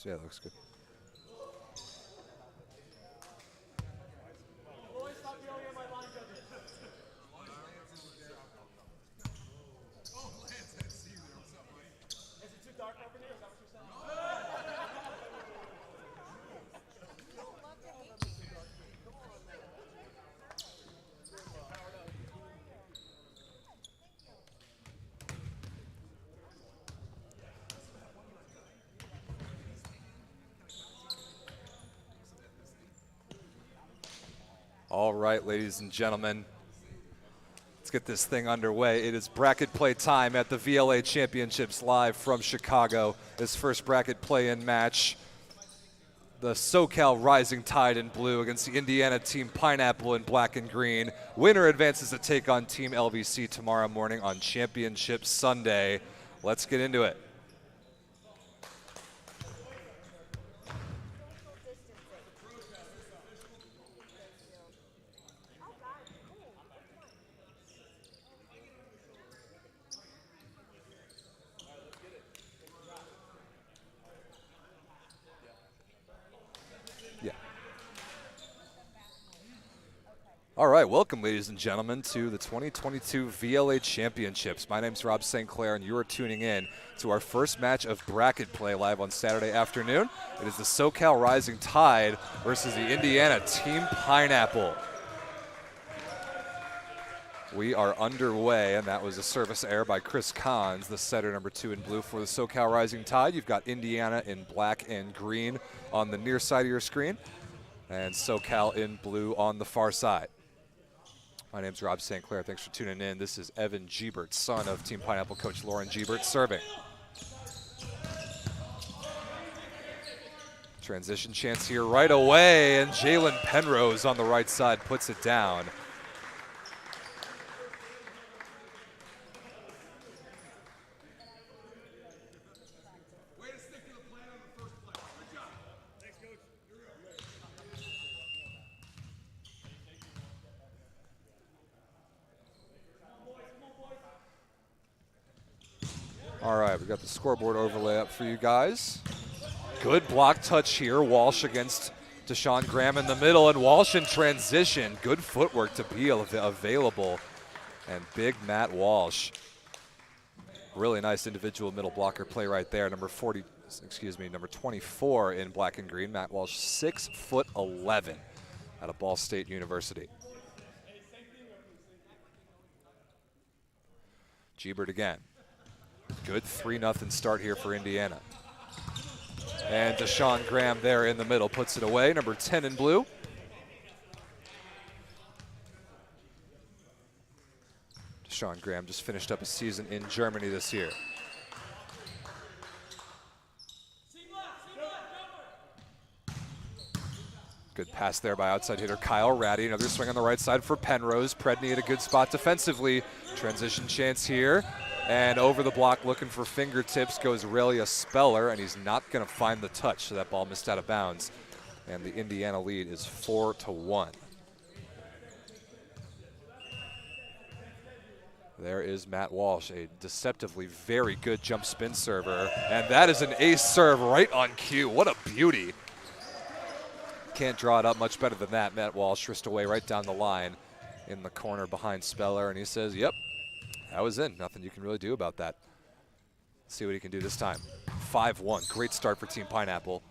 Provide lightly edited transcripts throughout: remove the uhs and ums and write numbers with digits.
Yeah, that looks good. All right, ladies and gentlemen, let's get this thing underway. It is bracket play time at the VLA Championships live from Chicago. This first bracket play-in match, the SoCal Rising Tide in blue against the Indiana Team Pineapple in black and green. Winner advances to take on Team LVC tomorrow morning on Championship Sunday. Let's get into it. All right, welcome, ladies and gentlemen, to the 2022 VLA Championships. My name's Rob St. Clair, and you are tuning in to our first match of bracket play live on Saturday afternoon. It is the SoCal Rising Tide versus the Indiana Team Pineapple. We are underway, and that was a service error by Chris Kahns, the setter number 2 in blue for the SoCal Rising Tide. You've got Indiana in black and green on the near side of your screen, and SoCal in blue on the far side. My name's Rob St. Clair. Thanks for tuning in. This is Evan Giebert, son of Team Pineapple coach Lauren Giebert, serving. Transition chance here right away, and Jalen Penrose on the right side puts it down. All right, we got the scoreboard overlay up for you guys. Good block touch here. Walsh against Deshaun Graham in the middle, and Walsh in transition. Good footwork to be available. And big Matt Walsh. Really nice individual middle blocker play right there. Number 24 in black and green. Matt Walsh, 6'11" out of Ball State University. Giebert again. Good 3-0 start here for Indiana. And Deshaun Graham there in the middle puts it away, number 10 in blue. Deshaun Graham just finished up a season in Germany this year. Good pass there by outside hitter Kyle Ratty. Another swing on the right side for Penrose. Predney at a good spot defensively. Transition chance here. And over the block looking for fingertips goes Relia Speller, and he's not going to find the touch, so that ball missed out of bounds. And the Indiana lead is 4-1. There is Matt Walsh, a deceptively very good jump spin server. And that is an ace serve right on cue. What a beauty. Can't draw it up much better than that. Matt Walsh wrist away right down the line in the corner behind Speller, and he says, yep, that was in. Nothing you can really do about that. Let's see what he can do this time. 5-1. Great start for Team Pineapple.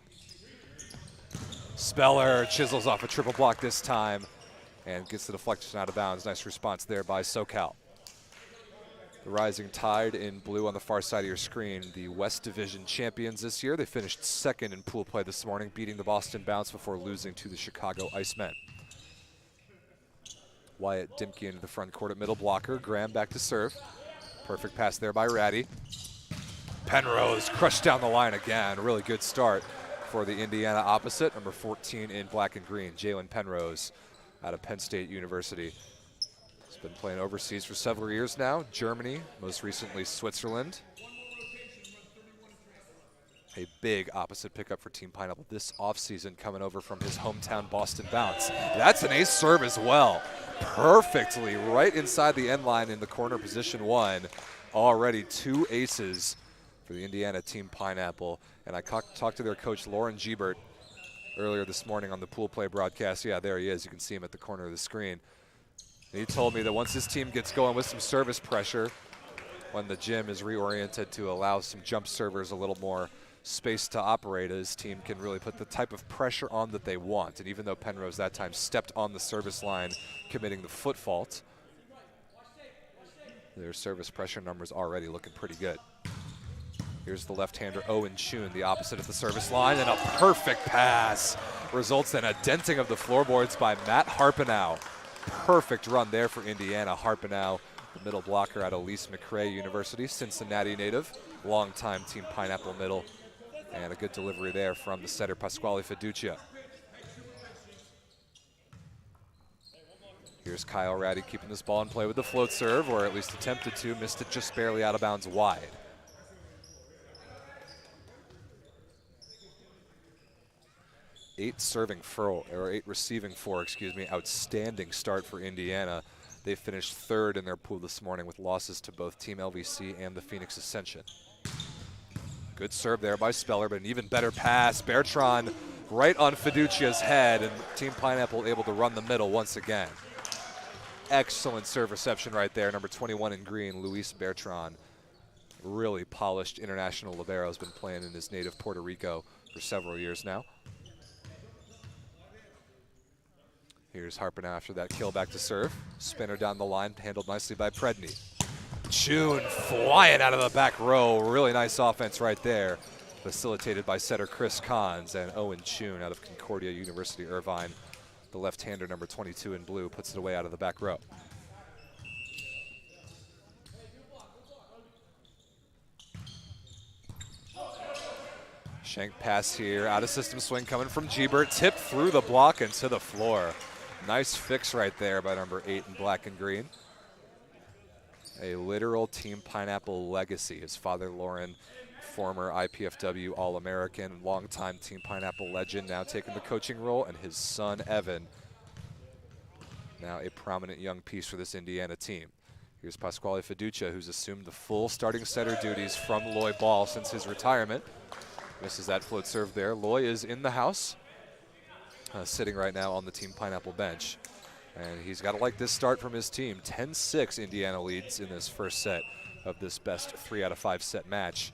Speller chisels off a triple block this time and gets the deflection out of bounds. Nice response there by SoCal. The Rising Tide in blue on the far side of your screen. The West Division champions this year. They finished second in pool play this morning, beating the Boston Bounce before losing to the Chicago Icemen. Wyatt Dimke into the front court at middle blocker. Graham back to serve. Perfect pass there by Ratty. Penrose crushed down the line again. Really good start for the Indiana opposite. Number 14 in black and green, Jalen Penrose out of Penn State University. He's been playing overseas for several years now. Germany, most recently Switzerland. A big opposite pickup for Team Pineapple this offseason, coming over from his hometown Boston Bounce. That's an ace serve as well. Perfectly right inside the end line in the corner position 1. Already 2 aces for the Indiana Team Pineapple And I talked to their coach, Lauren Giebert, earlier this morning on the pool play broadcast. Yeah, there he is. You can see him at the corner of the screen. And he told me that once his team gets going with some service pressure, when the gym is reoriented to allow some jump servers a little more space to operate, his team can really put the type of pressure on that they want. And even though Penrose that time stepped on the service line, committing the foot fault, their service pressure numbers already looking pretty good. Here's the left-hander Owen Chun, the opposite of the service line, and a perfect pass results in a denting of the floorboards by Matt Harpenow. Perfect run there for Indiana. Harpenow, the middle blocker out of Lise McRae University, Cincinnati native, longtime Team Pineapple middle, and a good delivery there from the setter Pasquale Fiducia. Here's Kyle Ratty keeping this ball in play with the float serve, or at least attempted to, missed it just barely out of bounds wide. 8 receiving four, outstanding start for Indiana. They finished 3rd in their pool this morning with losses to both Team LVC and the Phoenix Ascension. Good serve there by Speller, but an even better pass. Bertrand right on Fiducia's head, and Team Pineapple able to run the middle once again. Excellent serve reception right there. Number 21 in green, Luis Bertrand. Really polished international libero, has been playing in his native Puerto Rico for several years now. Here's Harpenow after that kill back to serve. Spinner down the line, handled nicely by Predny. Chun flying out of the back row. Really nice offense right there. Facilitated by setter Chris Kahns, and Owen Chun out of Concordia University Irvine. The left-hander, number 22 in blue, puts it away out of the back row. Shank pass here, out of system swing coming from Giebert, tipped through the block and to the floor. Nice fix right there by number 8 in black and green. A literal Team Pineapple legacy. His father, Lauren, former IPFW All-American, longtime Team Pineapple legend, now taking the coaching role, and his son, Evan, now a prominent young piece for this Indiana team. Here's Pasquale Fiducia, who's assumed the full starting setter duties from Loy Ball since his retirement. Misses that float serve there. Loy is in the house, sitting right now on the Team Pineapple bench. And he's got to like this start from his team. 10-6 Indiana leads in this first set of this best 3 out of 5 set match.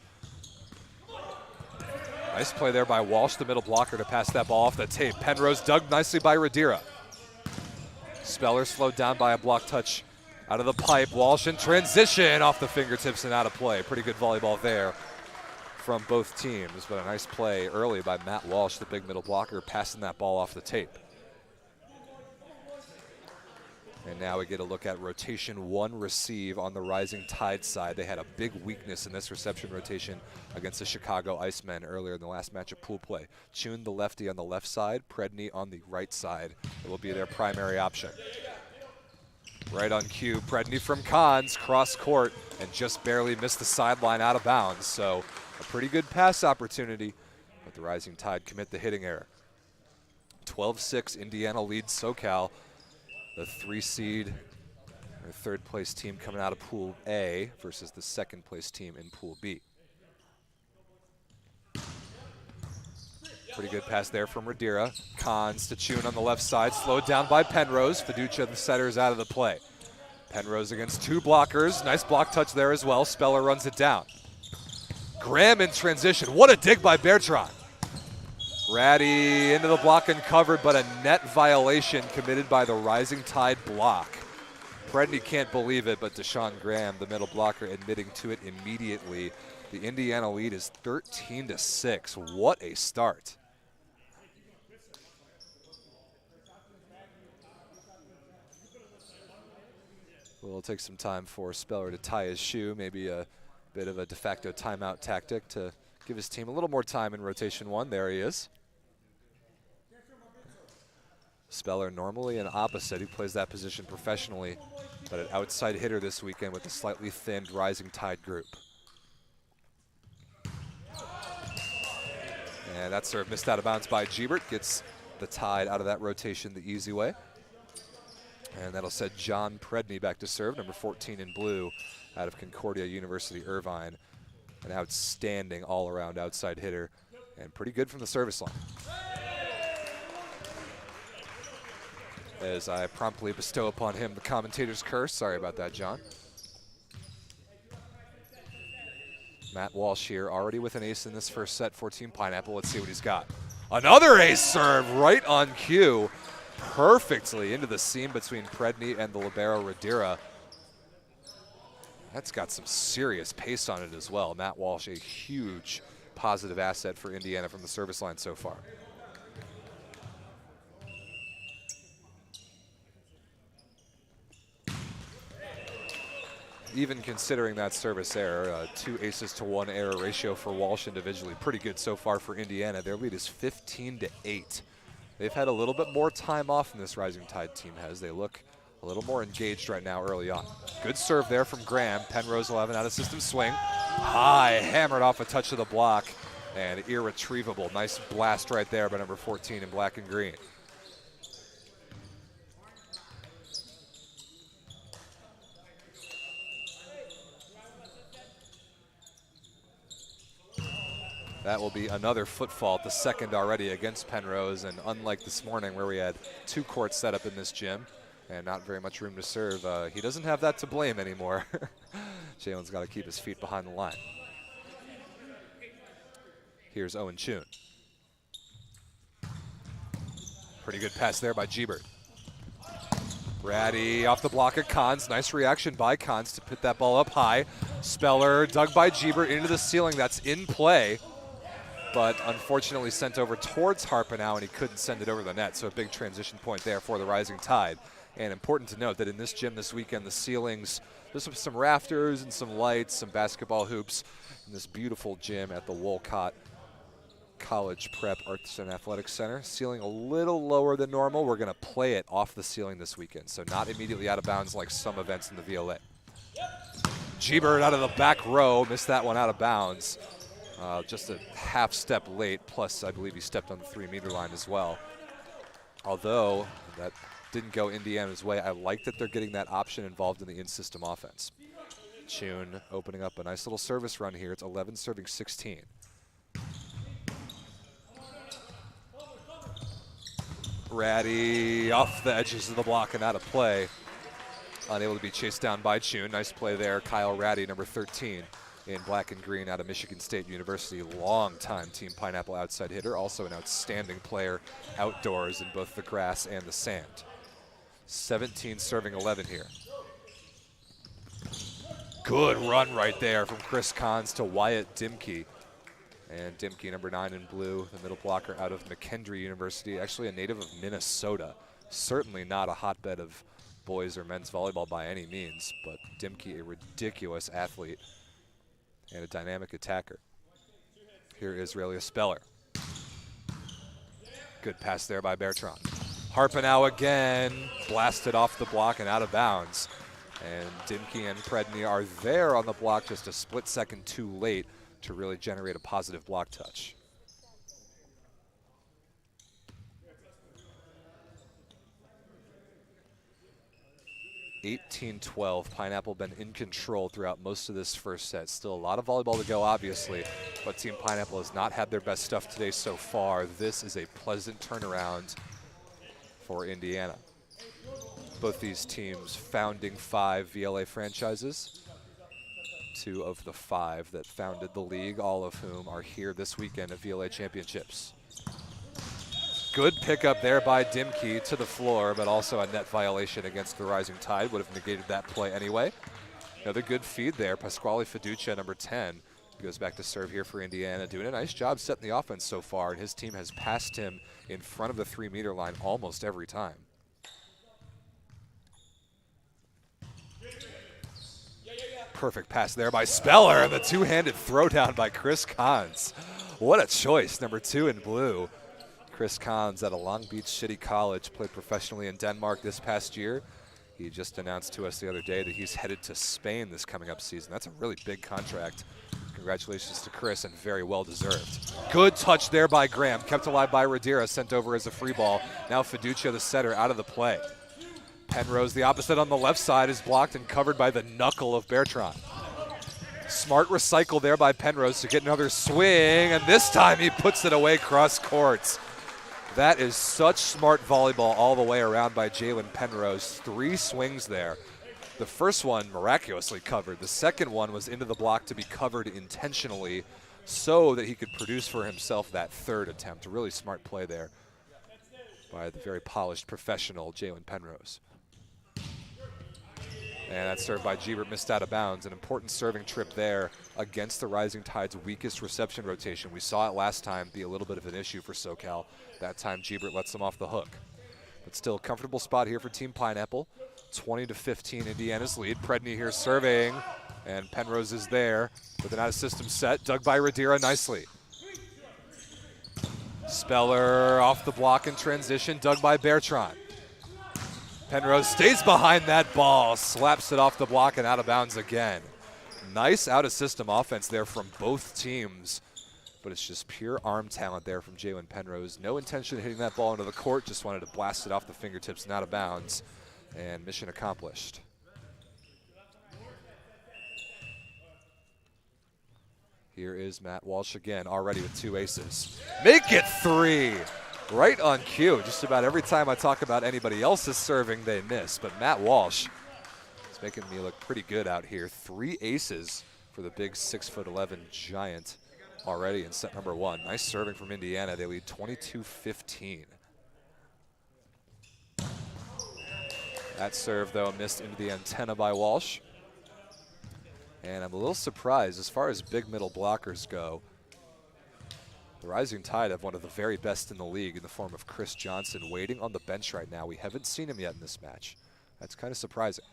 Nice play there by Walsh, the middle blocker, to pass that ball off the tape. Penrose dug nicely by Radira. Speller slowed down by a block touch out of the pipe. Walsh in transition off the fingertips and out of play. Pretty good volleyball there from both teams, but a nice play early by Matt Walsh, the big middle blocker, passing that ball off the tape. And now we get a look at rotation 1 receive on the Rising Tide side. They had a big weakness in this reception rotation against the Chicago Icemen earlier in the last match of pool play. Chun, the lefty, on the left side, Predny on the right side. It will be their primary option. Right on cue, Predny from Kahns, cross court, and just barely missed the sideline out of bounds. So a pretty good pass opportunity, but the Rising Tide commit the hitting error. 12-6, Indiana leads SoCal. The 3 seed, or 3rd place team coming out of Pool A versus the 2nd place team in Pool B. Pretty good pass there from Radira. Kahns to Chun on the left side, slowed down by Penrose. Fiducia, the setter, is out of the play. Penrose against 2 blockers. Nice block touch there as well. Speller runs it down. Graham in transition. What a dig by Bertrand. Ratty into the block and covered, but a net violation committed by the Rising Tide block. Predny can't believe it, but Deshaun Graham, the middle blocker, admitting to it immediately. The Indiana lead is 13-6. What a start. Well, it'll take some time for Speller to tie his shoe, maybe a bit of a de facto timeout tactic to give his team a little more time in rotation 1. There he is. Speller normally an opposite. He plays that position professionally, but an outside hitter this weekend with a slightly thinned Rising Tide group. And that serve missed out of bounds by Giebert. Gets the Tide out of that rotation the easy way. And that'll set John Predny back to serve, number 14 in blue, out of Concordia University Irvine. An outstanding all-around outside hitter. and pretty good from the service line. As I promptly bestow upon him the commentator's curse. Sorry about that, John. Matt Walsh here, already with an ace in this first set for Team Pineapple. Let's see what he's got. Another ace serve right on cue. Perfectly into the seam between Predny and the libero Radira. That's got some serious pace on it as well. Matt Walsh, a huge positive asset for Indiana from the service line so far. Even considering that service error, 2 aces to 1 error ratio for Walsh individually, pretty good so far for Indiana. Their lead is 15-8. They've had a little bit more time off than this Rising Tide team has. They look a little more engaged right now early on. Good serve there from Graham. Penrose 11 out of system swing. High, hammered off a touch of the block, and irretrievable. Nice blast right there by number 14 in black and green. That will be another foot fault, the second already against Penrose, and unlike this morning where we had 2 courts set up in this gym and not very much room to serve, he doesn't have that to blame anymore. Jalen's got to keep his feet behind the line. Here's Owen Chun. Pretty good pass there by Gebert. Ratty off the block at Kahns. Nice reaction by Kahns to put that ball up high. Speller dug by Gebert into the ceiling. That's in play, but unfortunately sent over towards Harpenow, and he couldn't send it over the net, so a big transition point there for the Rising Tide. And important to note that in this gym this weekend, the ceilings, there's some rafters and some lights, some basketball hoops in this beautiful gym at the Wolcott College Prep Arts and Athletics Center. Ceiling a little lower than normal. We're going to play it off the ceiling this weekend, so not immediately out of bounds like some events in the VLA. Gebert out of the back row, missed that one out of bounds. Just a half step late, plus I believe he stepped on the 3-meter line as well. Although that didn't go Indiana's way, I like that they're getting that option involved in the in-system offense. Chun opening up a nice little service run here. It's 11 serving 16. Ratty off the edges of the block and out of play. Unable to be chased down by Chun. Nice play there. Kyle Ratty, number 13 in black and green out of Michigan State University. Long-time Team Pineapple outside hitter. Also an outstanding player outdoors in both the grass and the sand. 17 serving 11 here. Good run right there from Chris Kahns to Wyatt Dimke. And Dimke, number 9 in blue, the middle blocker out of McKendree University, actually a native of Minnesota. Certainly not a hotbed of boys or men's volleyball by any means, but Dimke, a ridiculous athlete and a dynamic attacker. Here is Aurelia Speller. Good pass there by Bertrand. Harpenow again, blasted off the block and out of bounds. And Dimke and Predny are there on the block, just a split second too late to really generate a positive block touch. (18-12). Pineapple been in control throughout most of this first set. Still a lot of volleyball to go, obviously, but Team Pineapple has not had their best stuff today so far. This is a pleasant turnaround for Indiana. Both these teams founding 5 VLA franchises. 2 of the 5 that founded the league, all of whom are here this weekend at VLA Championships. Good pickup there by Dimke to the floor, but also a net violation against the Rising Tide. Would have negated that play anyway. Another good feed there. Pasquale Fiducia, number 10, goes back to serve here for Indiana. Doing a nice job setting the offense so far, and his team has passed him in front of the 3-meter line almost every time. Perfect pass there by Speller, and the two-handed throwdown by Chris Kahns. What a choice, number 2 in blue. Chris Kahns out of Long Beach City College, played professionally in Denmark this past year. He just announced to us the other day that he's headed to Spain this coming up season. That's a really big contract. Congratulations to Chris, and very well deserved. Good touch there by Graham, kept alive by Radira, sent over as a free ball. Now Fiducia, the setter, out of the play. Penrose, the opposite on the left side, is blocked and covered by the knuckle of Bertrand. Smart recycle there by Penrose to get another swing, and this time he puts it away cross courts. That is such smart volleyball all the way around by Jalen Penrose. 3 swings there. The first one miraculously covered. The second one was into the block to be covered intentionally so that he could produce for himself that third attempt. A really smart play there by the very polished professional Jalen Penrose. And that serve by Gebert missed out of bounds. An important serving trip there against the Rising Tide's weakest reception rotation. We saw it last time be a little bit of an issue for SoCal. That time Gebert lets them off the hook. But still a comfortable spot here for Team Pineapple. 20-15 Indiana's lead. Predney here serving, and Penrose is there with an out-of-system set. Dug by Radira nicely. Speller off the block in transition, dug by Bertrand. Penrose stays behind that ball, slaps it off the block and out of bounds again. Nice out-of-system offense there from both teams, but it's just pure arm talent there from Jalen Penrose. No intention of hitting that ball into the court, just wanted to blast it off the fingertips and out of bounds. And mission accomplished. Here is Matt Walsh again, already with 2 aces. Make it 3! Right on cue. Just about every time I talk about anybody else's serving, they miss. But Matt Walsh is making me look pretty good out here. 3 aces for the big 6'11" giant already in set number 1. Nice serving from Indiana. They lead 22-15. That serve, though, missed into the antenna by Walsh. And I'm a little surprised, as far as big middle blockers go, the Rising Tide have one of the very best in the league in the form of Chris Johnson waiting on the bench right now. We haven't seen him yet in this match. That's kind of surprising,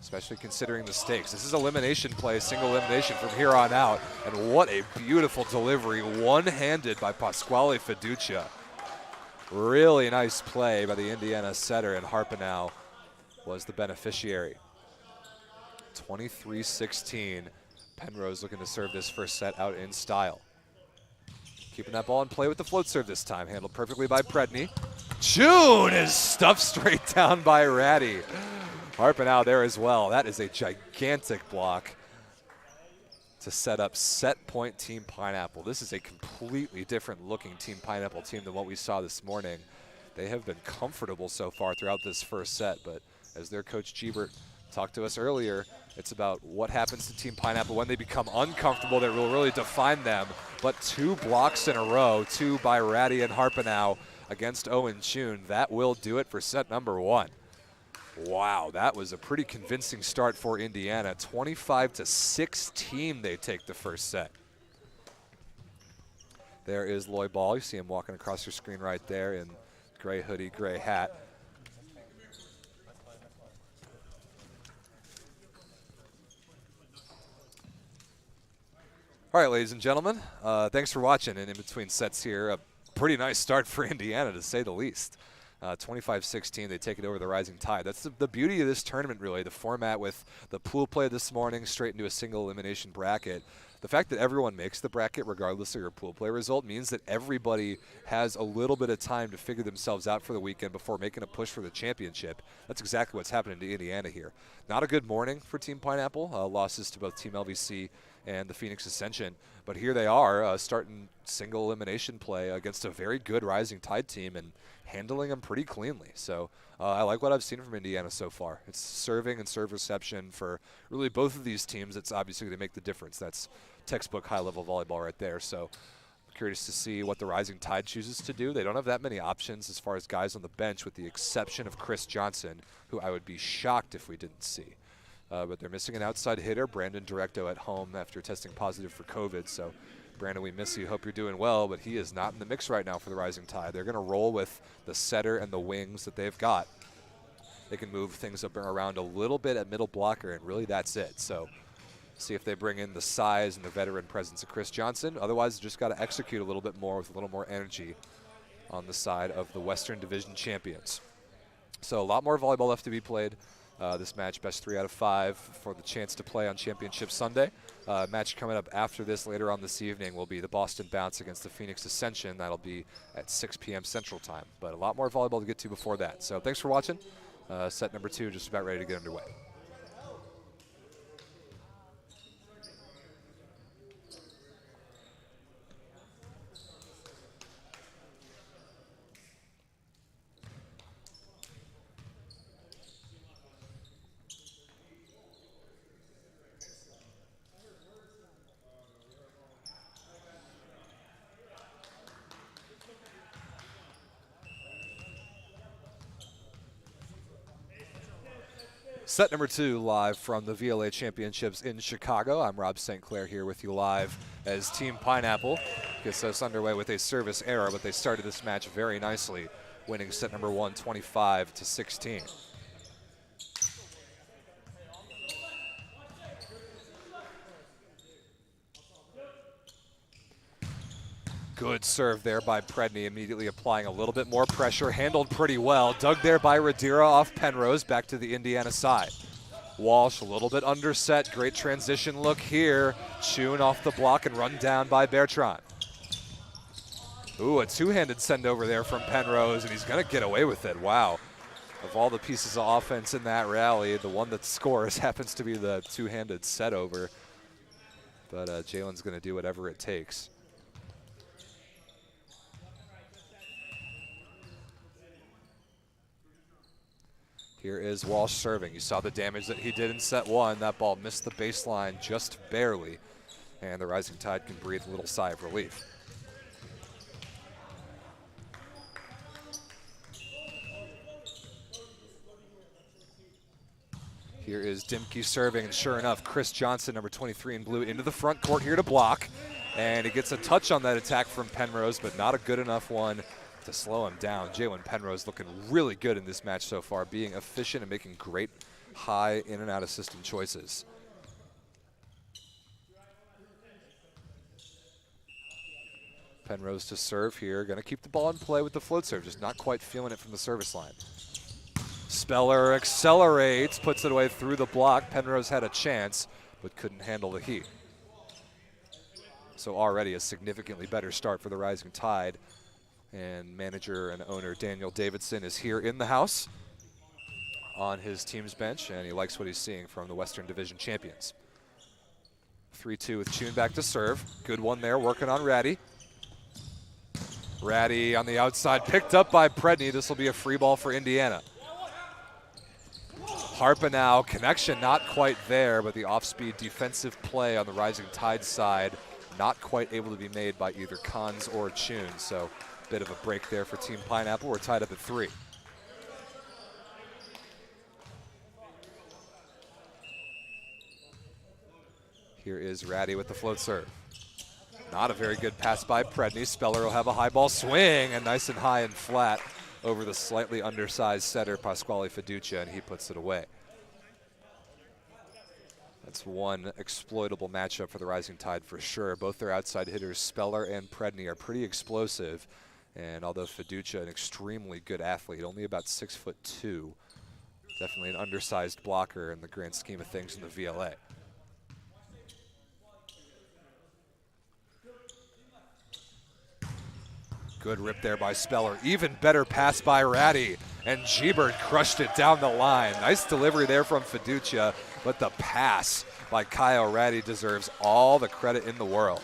especially considering the stakes. This is elimination play, single elimination from here on out. And what a beautiful delivery, one-handed by Pasquale Fiducia. Really nice play by the Indiana setter, and Harpenau was the beneficiary. 23-16. Penrose looking to serve this first set out in style. Keeping that ball in play with the float serve this time. Handled perfectly by Predney. June is stuffed straight down by Ratty. Harpenau there as well. That is a gigantic block to set up set point Team Pineapple. This is a completely different looking Team Pineapple team than what we saw this morning. They have been comfortable so far throughout this first set, but as their coach Gebert talked to us earlier, it's about what happens to Team Pineapple when they become uncomfortable that will really define them. But 2 blocks in a row, 2 by Ratty and Harpenau against Owen Chun. That will do it for set number 1. Wow, that was a pretty convincing start for Indiana. 25-16 they take the first set. There is Loy Ball. You see him walking across your screen right there in gray hoodie, gray hat. All right, ladies and gentlemen, thanks for watching. And in between sets here, a pretty nice start for Indiana, to say the least. 25-16, they take it over the Rising Tide. That's the beauty of this tournament, really. The format with the pool play this morning straight into a single elimination bracket. The fact that everyone makes the bracket regardless of your pool play result means that everybody has a little bit of time to figure themselves out for the weekend before making a push for the championship. That's exactly what's happening to Indiana here. Not a good morning for Team Pineapple. Losses to both Team LVC and the Phoenix Ascension. But here they are starting single elimination play against a very good Rising Tide team and handling them pretty cleanly. So I like what I've seen from Indiana so far. It's serving and serve reception for really both of these teams. It's obviously going to make the difference. That's textbook high-level volleyball right there. So I'm curious to see what the Rising Tide chooses to do. They don't have that many options as far as guys on the bench, with the exception of Chris Johnson, who I would be shocked if we didn't see. But they're missing an outside hitter, Brandon Directo, at home after testing positive for COVID. So Brandon, we miss you. Hope you're doing well, but he is not in the mix right now for the Rising Tide. They're going to roll with the setter and the wings that they've got. They can move things up around a little bit at middle blocker, and really that's it. So see if they bring in the size and the veteran presence of Chris Johnson. Otherwise, just got to execute a little bit more with a little more energy on the side of the Western Division champions. So a lot more volleyball left to be played. This match, best 3 out of 5 for the chance to play on Championship Sunday. Match coming up after this later on this evening will be the Boston Bounce against the Phoenix Ascension. That'll be at 6 p.m. Central Time. But a lot more volleyball to get to before that. So thanks for watching. Set number 2 just about ready to get underway. Set number 2 live from the VLA Championships in Chicago. I'm Rob St. Clair here with you live as Team Pineapple gets us underway with a service error, but they started this match very nicely, winning set number 1, 25-16. Good serve there by Predny, immediately applying a little bit more pressure, handled pretty well. Dug there by Radira off Penrose, back to the Indiana side. Walsh a little bit underset, great transition look here. Chun off the block and run down by Bertrand. Ooh, a two-handed send over there from Penrose, and he's gonna get away with it, wow. Of all the pieces of offense in that rally, the one that scores happens to be the two-handed set over. But Jalen's gonna do whatever it takes. Here is Walsh serving. You saw the damage that he did in set 1. That ball missed the baseline just barely, and the Rising Tide can breathe a little sigh of relief. Here is Dimke serving, and sure enough, Chris Johnson, number 23 in blue, into the front court here to block, and he gets a touch on that attack from Penrose, but not a good enough one to slow him down. Jalen Penrose looking really good in this match so far, being efficient and making great high in and out of system choices. Penrose to serve here, gonna keep the ball in play with the float serve, just not quite feeling it from the service line. Speller accelerates, puts it away through the block. Penrose had a chance, but couldn't handle the heat. So already a significantly better start for the Rising Tide. And manager and owner Daniel Davidson is here in the house on his team's bench, and he likes what he's seeing from the Western Division champions. 3-2 with Chun back to serve. Good one there, working on Ratty. Ratty on the outside, picked up by Predny. This will be a free ball for Indiana. Harpenow, connection not quite there, but the off-speed defensive play on the Rising Tide side not quite able to be made by either Cons or Chun. So bit of a break there for Team Pineapple. We're tied up at 3. Here is Ratty with the float serve. Not a very good pass by Predny. Speller will have a high ball swing, and nice and high and flat over the slightly undersized setter Pasquale Fiducia, and he puts it away. That's one exploitable matchup for the Rising Tide for sure. Both their outside hitters, Speller and Predny, are pretty explosive. And although Fiducia, an extremely good athlete, only about 6'2", definitely an undersized blocker in the grand scheme of things in the VLA. Good rip there by Speller. Even better pass by Ratty. And Gebert crushed it down the line. Nice delivery there from Fiducia, but the pass by Kyle Ratty deserves all the credit in the world.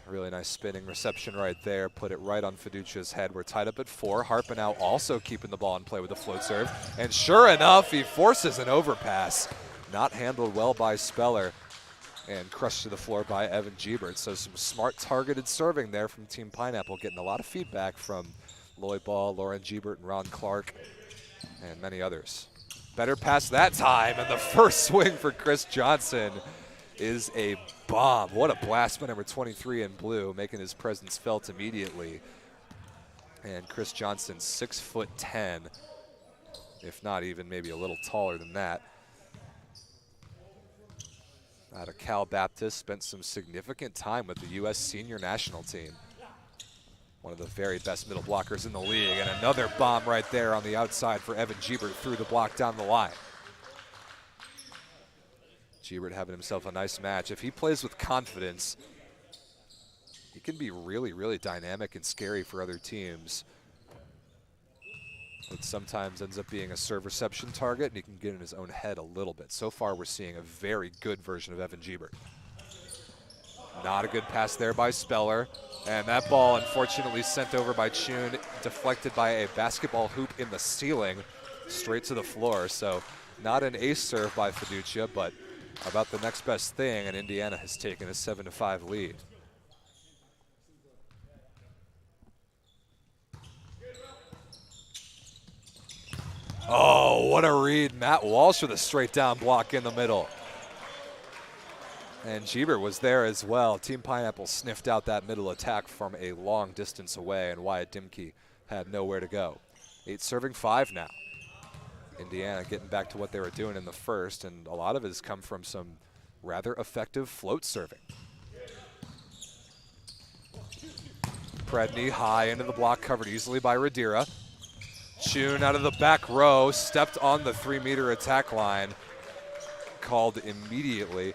Really nice spinning reception right there. Put it right on Fiducia's head. We're tied up at 4. Harpenow also keeping the ball in play with the float serve. And sure enough, he forces an overpass. Not handled well by Speller. And crushed to the floor by Evan Gebert. So some smart targeted serving there from Team Pineapple, getting a lot of feedback from Lloyd Ball, Lauren Gebert, and Ron Clark, and many others. Better pass that time, and the first swing for Chris Johnson is a bomb. What a blast by number 23 in blue, making his presence felt immediately. And Chris Johnson, 6'10", if not even maybe a little taller than that. Out of Cal Baptist, spent some significant time with the U.S. senior national team. One of the very best middle blockers in the league, and another bomb right there on the outside for Evan Gebert through the block down the line. Gebert having himself a nice match. If he plays with confidence, he can be really, really dynamic and scary for other teams. It sometimes ends up being a serve reception target, and he can get in his own head a little bit. So far, we're seeing a very good version of Evan Gebert. Not a good pass there by Speller. And that ball, unfortunately, sent over by Chun, deflected by a basketball hoop in the ceiling, straight to the floor. So not an ace serve by Fiducia, but about the next best thing, and Indiana has taken a 7-5 lead. Oh, what a read. Matt Walsh with a straight down block in the middle. And Giebert was there as well. Team Pineapple sniffed out that middle attack from a long distance away, and Wyatt Dimke had nowhere to go. 8 serving 5 now. Indiana getting back to what they were doing in the first, and a lot of it has come from some rather effective float serving. Predny high into the block, covered easily by Radira. Chun out of the back row, stepped on the 3-meter attack line, called immediately.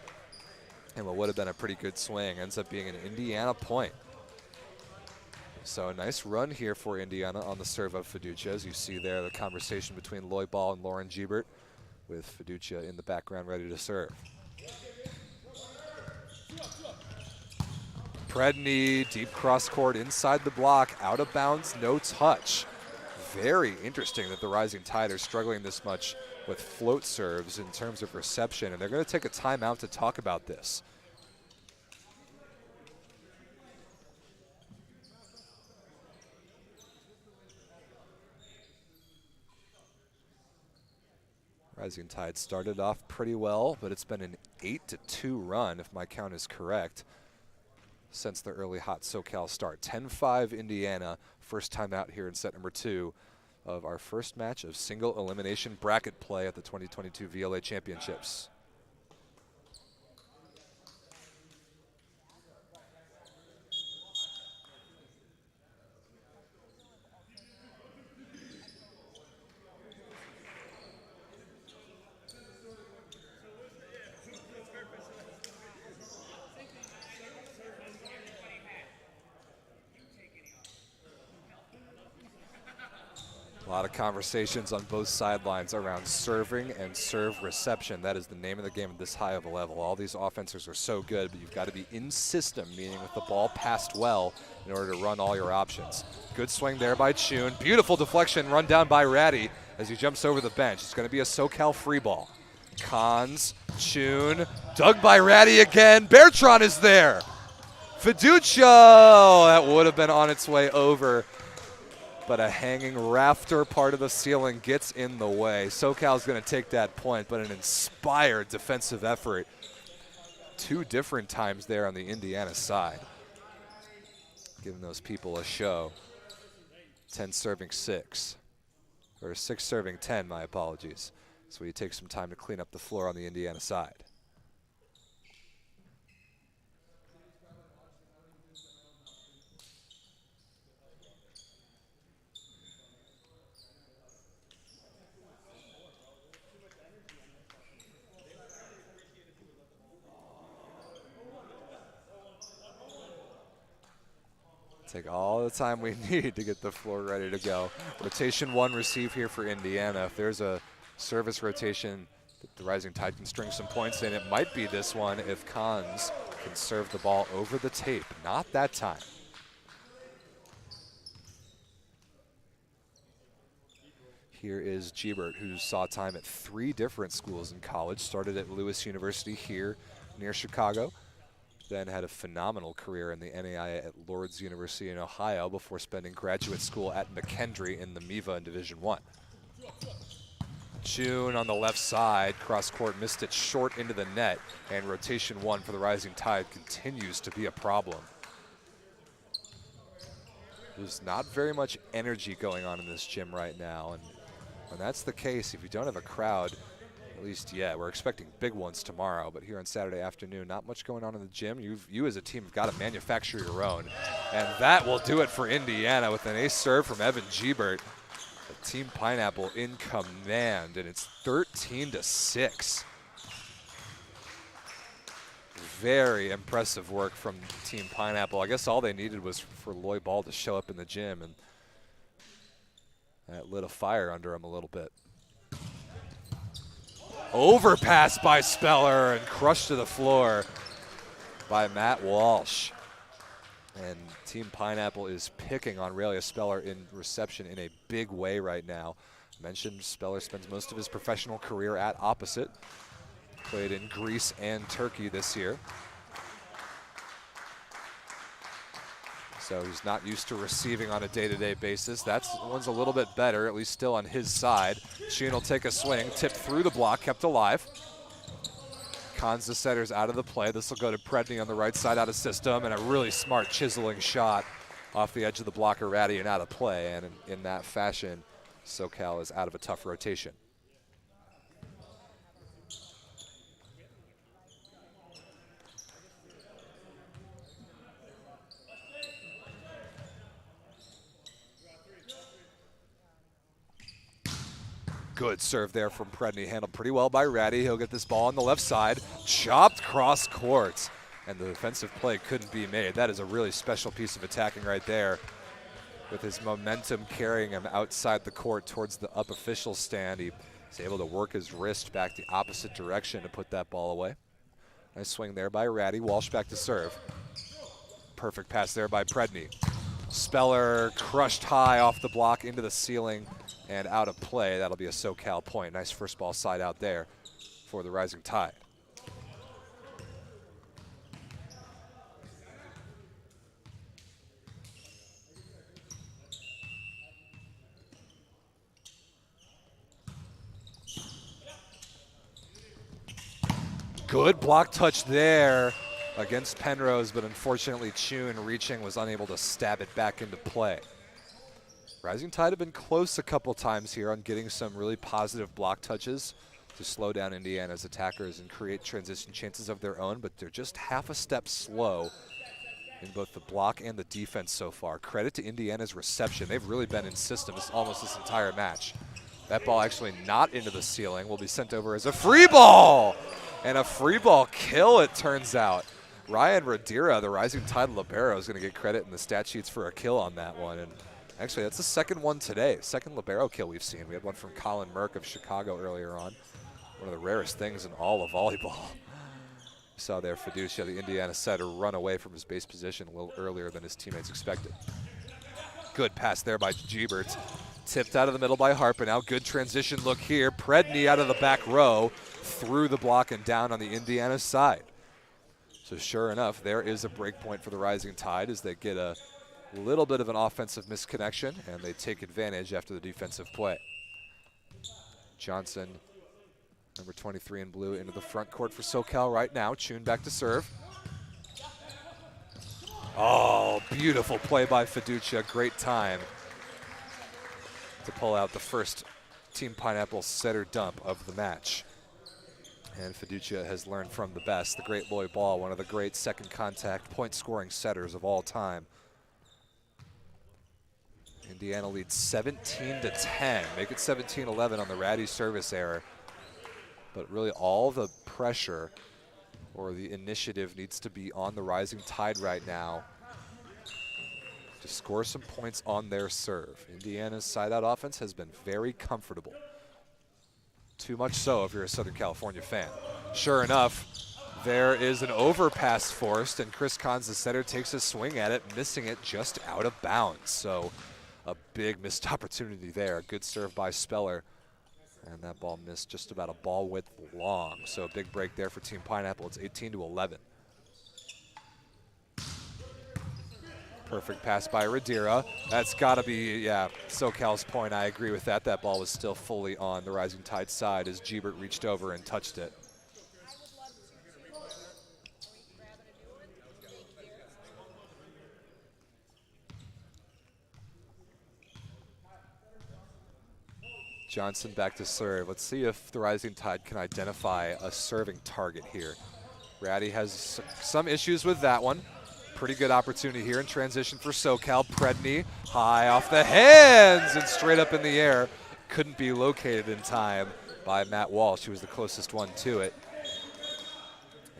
And what would have been a pretty good swing ends up being an Indiana point. So a nice run here for Indiana on the serve of Fiducia. As you see there, the conversation between Lloyd Ball and Lauren Giebert, with Fiducia in the background ready to serve. Predny, deep cross court inside the block, out of bounds, no touch. Very interesting that the Rising Tide are struggling this much with float serves in terms of reception, and they're going to take a timeout to talk about this. Rising Tide started off pretty well, but it's been an 8-2 run, if my count is correct, since the early hot SoCal start. 10-5 Indiana, first time out here in set number 2 of our first match of single elimination bracket play at the 2022 VLA Championships. A lot of conversations on both sidelines around serving and serve reception. That is the name of the game at this high of a level. All these offenses are so good, but you've got to be in system, meaning with the ball passed well in order to run all your options. Good swing there by Chun. Beautiful deflection run down by Ratty as he jumps over the bench. It's going to be a SoCal free ball. Cons, Chun, dug by Ratty again. Bertrand is there. Fiducia, that would have been on its way over, but a hanging rafter part of the ceiling gets in the way. SoCal's going to take that point, but an inspired defensive effort. 2 different times there on the Indiana side, giving those people a show. 10 serving 6, or 6 serving 10, my apologies. So you take some time to clean up the floor on the Indiana side. Take all the time we need to get the floor ready to go. Rotation 1 receive here for Indiana. If there's a service rotation that the Rising Tide can string some points in, it might be this one if Cons can serve the ball over the tape. Not that time. Here is Giebert, who saw time at 3 different schools in college. Started at Lewis University here near Chicago. Then had a phenomenal career in the NAIA at Lourdes University in Ohio before spending graduate school at McKendree in the MIVA in Division I. Chun on the left side, cross court, missed it short into the net, and rotation 1 for the Rising Tide continues to be a problem. There's not very much energy going on in this gym right now, and when that's the case, if you don't have a crowd, at least yet, we're expecting big ones tomorrow, but here on Saturday afternoon, not much going on in the gym. You as a team have got to manufacture your own, and that will do it for Indiana with an ace serve from Evan Giebert. Team Pineapple in command, and it's 13-6. Very impressive work from Team Pineapple. I guess all they needed was for Lloyd Ball to show up in the gym, and that lit a fire under him a little bit. Overpass by Speller and crushed to the floor by Matt Walsh. And Team Pineapple is picking on Aurelia Speller in reception in a big way right now. I mentioned Speller spends most of his professional career at Opposite. Played in Greece and Turkey this year. So he's not used to receiving on a day-to-day basis. That one's a little bit better, at least still on his side. Chun will take a swing, tipped through the block, kept alive. Cons the setters out of the play. This will go to Predny on the right side out of system, and a really smart chiseling shot off the edge of the blocker, Ratty, and out of play. And in that fashion, SoCal is out of a tough rotation. Good serve there from Predny, handled pretty well by Ratty. He'll get this ball on the left side, chopped cross court, and the defensive play couldn't be made. That is a really special piece of attacking right there, with his momentum carrying him outside the court towards the up official stand. He was able to work his wrist back the opposite direction to put that ball away. Nice swing there by Ratty. Walsh back to serve. Perfect pass there by Predny. Speller crushed high off the block into the ceiling and out of play. That'll be a SoCal point. Nice first ball side out there for the Rising Tide. Good block touch there against Penrose, but unfortunately Chun, reaching, was unable to stab it back into play. Rising Tide have been close a couple times here on getting some really positive block touches to slow down Indiana's attackers and create transition chances of their own, but they're just half a step slow in both the block and the defense so far. Credit to Indiana's reception. They've really been in systems almost this entire match. That ball actually not into the ceiling will be sent over as a free ball. And a free ball kill, it turns out. Ryan Radira, the Rising Tide libero, is going to get credit in the stat sheets for a kill on that one. And actually, that's the second one today. Second libero kill we've seen. We had one from Colin Merck of Chicago earlier on. One of the rarest things in all of volleyball. We saw there Fiducia, the Indiana setter, run away from his base position a little earlier than his teammates expected. Good pass there by Gebert. Tipped out of the middle by Harper. Now good transition look here. Predny out of the back row, through the block and down on the Indiana side. So sure enough, there is a break point for the Rising Tide as they get a little bit of an offensive misconnection, and they take advantage after the defensive play. Johnson, number 23 in blue, into the front court for SoCal right now. Chun back to serve. Oh, beautiful play by Fiducia. Great time to pull out the first Team Pineapple setter dump of the match. And Fiducia has learned from the best. The great Lloyd Ball, one of the great second contact point scoring setters of all time. Indiana leads 17-10. Make it 17-11 on the Ratty service error. But really all the pressure or the initiative needs to be on the Rising Tide right now to score some points on their serve. Indiana's side-out offense has been very comfortable. Too much so if you're a Southern California fan. Sure enough, there is an overpass forced, and Chris Cons, the setter, takes a swing at it, missing it just out of bounds. So a big missed opportunity there. Good serve by Speller. And that ball missed just about a ball width long. So a big break there for Team Pineapple. It's 18-11. Perfect pass by Radira. That's got to be, yeah, SoCal's point. I agree with that. That ball was still fully on the Rising Tide side as Gebert reached over and touched it. Johnson back to serve. Let's see if the Rising Tide can identify a serving target here. Ratty has some issues with that one. Pretty good opportunity here in transition for SoCal. Predny high off the hands and straight up in the air. Couldn't be located in time by Matt Walsh, who was the closest one to it.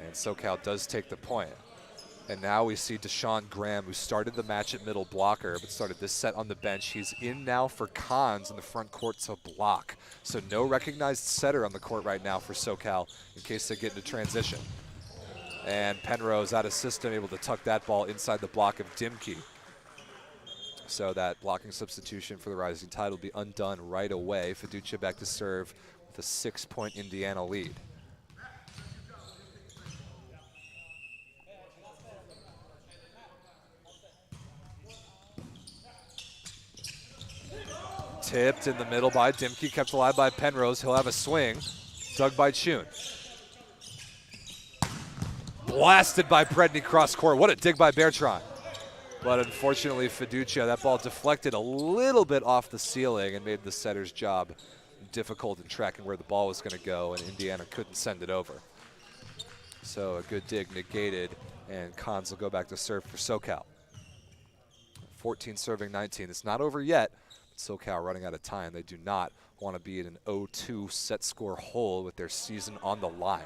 And SoCal does take the point. And now we see Deshaun Graham, who started the match at middle blocker, but started this set on the bench. He's in now for Cons in the front court to block. So no recognized setter on the court right now for SoCal in case they get into transition. And Penrose out of system, able to tuck that ball inside the block of Dimke. So that blocking substitution for the Rising Tide will be undone right away. Fiducia back to serve with a 6-point Indiana lead. Tipped in the middle by Dimke, kept alive by Penrose. He'll have a swing. Dug by Chun. Blasted by Predny cross court. What a dig by Bertrand. But unfortunately, Fiducia, that ball deflected a little bit off the ceiling and made the setter's job difficult in tracking where the ball was going to go, and Indiana couldn't send it over. So a good dig negated, and Cons will go back to serve for SoCal. 14 serving 19. It's not over yet. SoCal running out of time. They do not want to be in an 0-2 set score hole with their season on the line.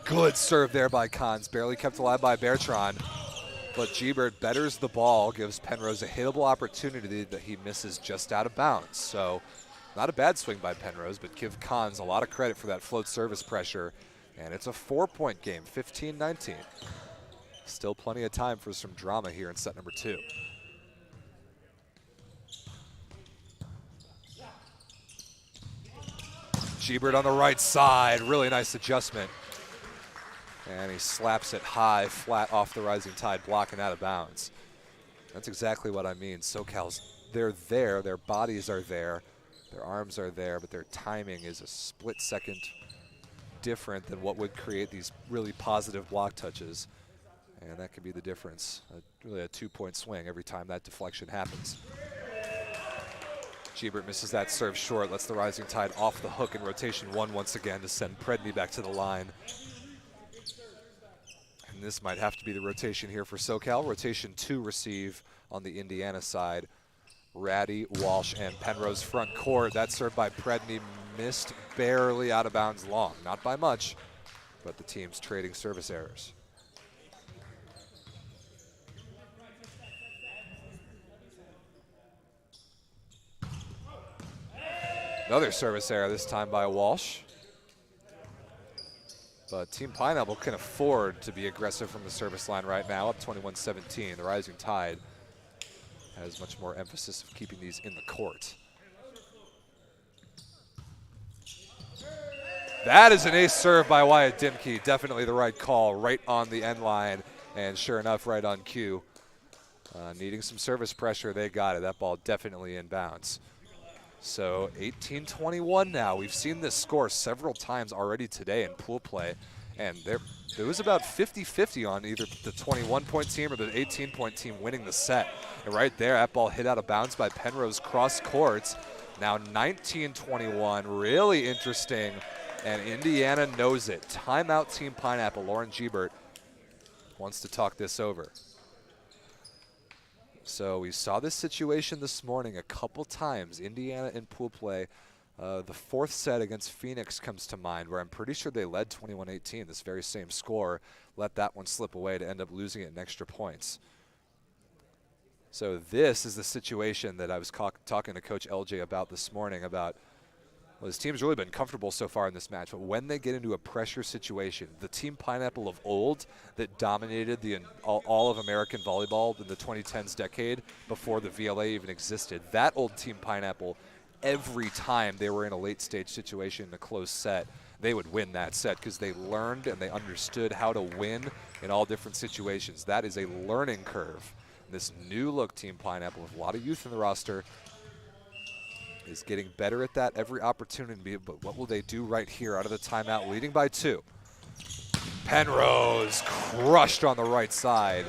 Good serve there by Cons. Barely kept alive by Bertrand. But Gebert betters the ball, gives Penrose a hittable opportunity that he misses just out of bounds. So not a bad swing by Penrose, but give Cons a lot of credit for that float service pressure. And it's a 4-point game, 15-19. Still plenty of time for some drama here in set number 2. Gebert on the right side, really nice adjustment. And he slaps it high, flat off the Rising Tide block and out of bounds. That's exactly what I mean. SoCal's, they're there, their bodies are there, their arms are there, but their timing is a split second different than what would create these really positive block touches. And that could be the difference. Really a 2-point swing every time that deflection happens. Gebert misses that serve short, lets the Rising Tide off the hook in rotation 1 once again to send Predny back to the line. And this might have to be the rotation here for SoCal. Rotation 2 receive on the Indiana side. Ratty, Walsh, and Penrose front court. That serve by Predny missed barely out of bounds long. Not by much, but the team's trading service errors. Another service error, this time by Walsh. But Team Pineapple can afford to be aggressive from the service line right now, up 21-17. The Rising Tide has much more emphasis of keeping these in the court. That is an ace serve by Wyatt Dimke. Definitely the right call, right on the end line, and sure enough, right on cue. Needing some service pressure, they got it. That ball definitely in bounds. So 18-21 now. We've seen this score several times already today in pool play, and it was about 50-50 on either the 21-point team or the 18-point team winning the set. And right there, that ball hit out of bounds by Penrose cross courts. Now 19-21, really interesting, and Indiana knows it. Timeout Team Pineapple. Lauren Gebert wants to talk this over. So we saw this situation this morning a couple times. Indiana in pool play. The 4th set against Phoenix comes to mind, where I'm pretty sure they led 21-18, this very same score, let that one slip away to end up losing it in extra points. So this is the situation that I was talking to Coach LJ about this morning about, well, his team's really been comfortable so far in this match, but when they get into a pressure situation, the Team Pineapple of old that dominated all of American volleyball in the 2010s decade before the VLA even existed, that old Team Pineapple, every time they were in a late stage situation in a close set, they would win that set because they learned and they understood how to win in all different situations. That is a learning curve. This new look Team Pineapple with a lot of youth in the roster is getting better at that every opportunity, but what will they do right here out of the timeout, leading by 2? Penrose crushed on the right side.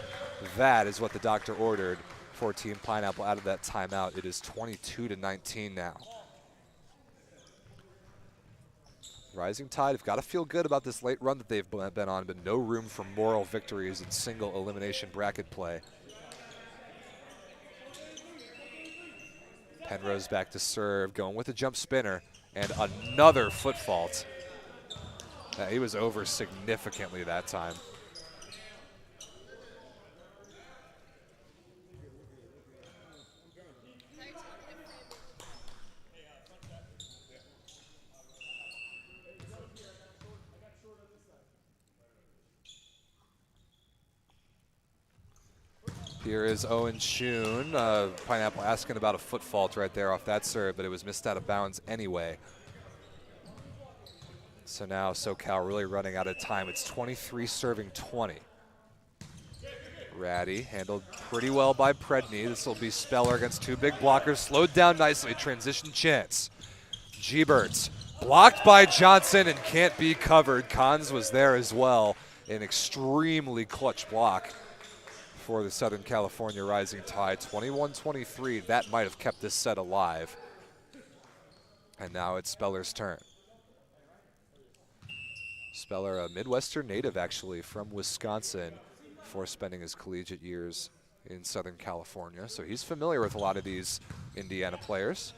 That is what the doctor ordered for Team Pineapple out of that timeout. It is 22-19 now. Rising Tide have got to feel good about this late run that they've been on, but no room for moral victories in single elimination bracket play. Penrose back to serve, going with a jump spinner, and another foot fault. He was over significantly that time. Here is Owen Chun. Pineapple asking about a foot fault right there off that serve, but it was missed out of bounds anyway. So now SoCal really running out of time. It's 23 serving 20. Ratty handled pretty well by Predny. This will be Speller against two big blockers. Slowed down nicely. Transition chance. Gebert blocked by Johnson and can't be covered. Cons was there as well. An extremely clutch block for the Southern California Rising Tide. 21-23. That might have kept this set alive. And now it's Speller's turn. Speller, a Midwestern native actually from Wisconsin, before spending his collegiate years in Southern California. So he's familiar with a lot of these Indiana players.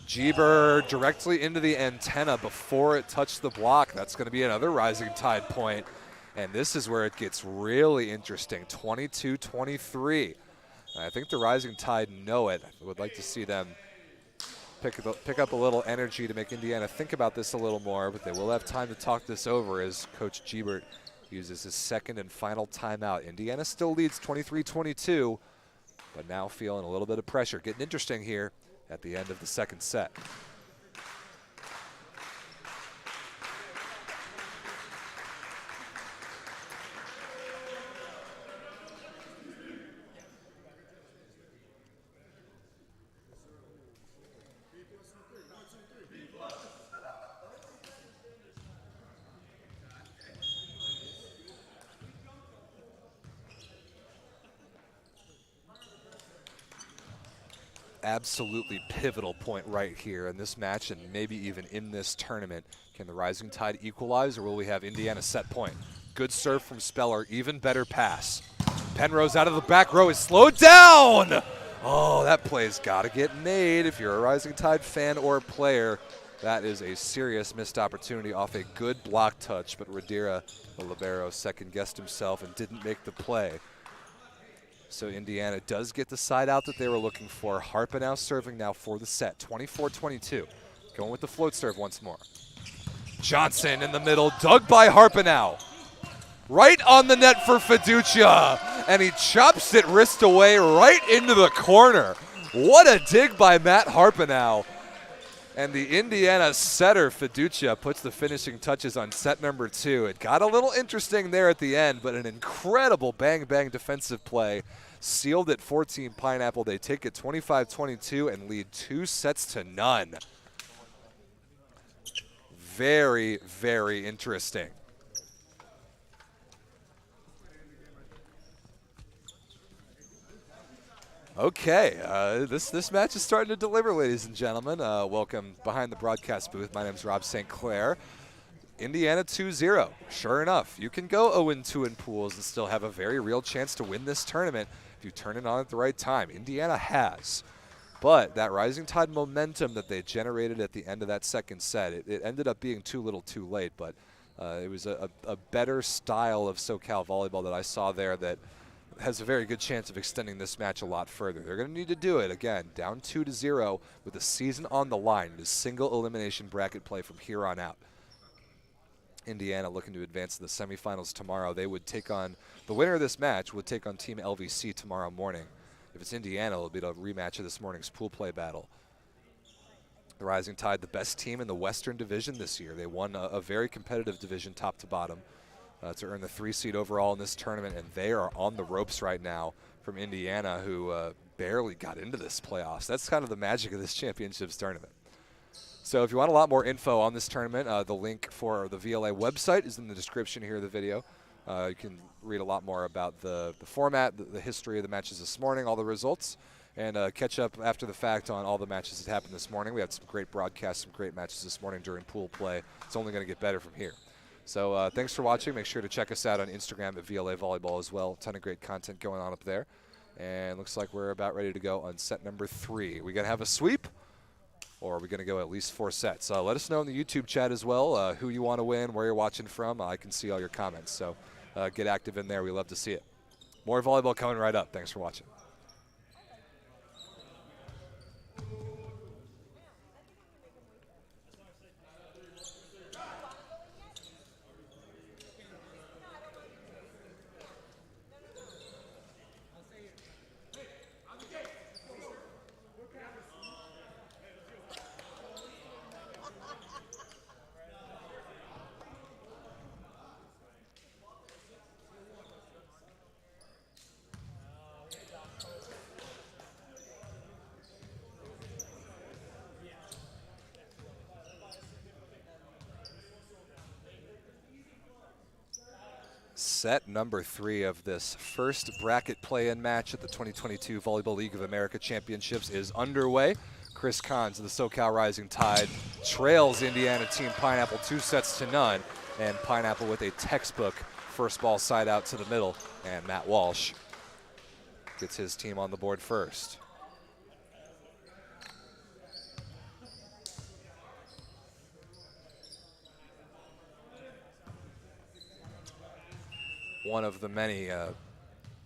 Jeber directly into the antenna before it touched the block. That's going to be another Rising Tide point. And this is where it gets really interesting. 22-23. I think the Rising Tide know it. I would like to see them pick up a little energy to make Indiana think about this a little more, but they will have time to talk this over as Coach Gebert uses his second and final timeout. Indiana still leads 23-22, but now feeling a little bit of pressure. Getting interesting here at the end of the second set. Absolutely pivotal point right here in this match and maybe even in this tournament. Can the Rising Tide equalize or will we have Indiana set point? Good serve from Speller, even better pass. Penrose out of the back row is slowed down. Oh, that play's got to get made if you're a Rising Tide fan or player. That is a serious missed opportunity off a good block touch, but Radira, the libero, second-guessed himself and didn't make the play. So Indiana does get the side out that they were looking for. Harpenau serving now for the set, 24-22. Going with the float serve once more. Johnson in the middle, dug by Harpenau. Right on the net for Fiducia, and he chops it wrist away right into the corner. What a dig by Matt Harpenau. And the Indiana setter, Fiducia, puts the finishing touches on set number 2. It got a little interesting there at the end, but an incredible bang-bang defensive play. Sealed at 14 Pineapple. They take it 25-22 and lead 2-0. Very, very interesting. Okay, this match is starting to deliver, ladies and gentlemen. Welcome behind the broadcast booth. My name is Rob St. Clair. Indiana 2-0. Sure enough, you can go 0-2 in pools and still have a very real chance to win this tournament if you turn it on at the right time. Indiana has. But that Rising Tide momentum that they generated at the end of that second set, it ended up being too little too late. But it was a better style of SoCal volleyball that I saw there that has a very good chance of extending this match a lot further. They're going to need to do it, again, down 2-0 with the season on the line. It is single elimination bracket play from here on out. Indiana looking to advance to the semifinals tomorrow. They would take on, the winner of this match would take on Team LVC tomorrow morning. If it's Indiana, it'll be the rematch of this morning's pool play battle. The Rising Tide, the best team in the Western Division this year. They won a very competitive division top to bottom. To earn the 3 seed overall in this tournament, and they are on the ropes right now from Indiana, who barely got into this playoffs. That's kind of the magic of this championships tournament. So if you want a lot more info on this tournament, the link for the VLA website is in the description here of the video. You can read a lot more about the format, the history of the matches this morning, all the results, and catch up after the fact on all the matches that happened this morning. We had some great broadcasts, some great matches this morning during pool play. It's only going to get better from here. So thanks for watching. Make sure to check us out on Instagram at VLA Volleyball as well. A ton of great content going on up there. And looks like we're about ready to go on set number 3. We going to have a sweep, or are we going to go at least 4 sets? Let us know in the YouTube chat as well who you want to win, where you're watching from. I can see all your comments. So get active in there. We love to see it. More volleyball coming right up. Thanks for watching. Set number 3 of this first bracket play-in match at the 2022 Volleyball League of America Championships is underway. Chris Kahns of the SoCal Rising Tide trails Indiana Team Pineapple 2-0, and Pineapple with a textbook first ball side out to the middle, and Matt Walsh gets his team on the board first. One of the many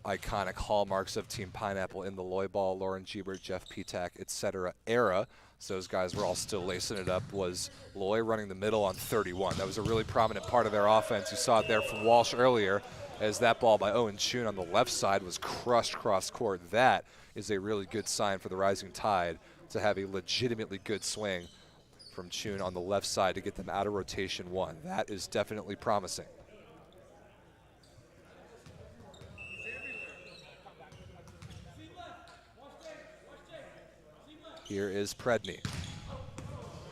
iconic hallmarks of Team Pineapple in the Volleyball, Lauren Giebert, Jeff Petak, etc. era, so those guys were all still lacing it up, was Loy running the middle on 31. That was a really prominent part of their offense. You saw it there from Walsh earlier as that ball by Owen Chun on the left side was crushed cross court. That is a really good sign for the Rising Tide to have a legitimately good swing from Chun on the left side to get them out of rotation 1. That is definitely promising. Here is Predny,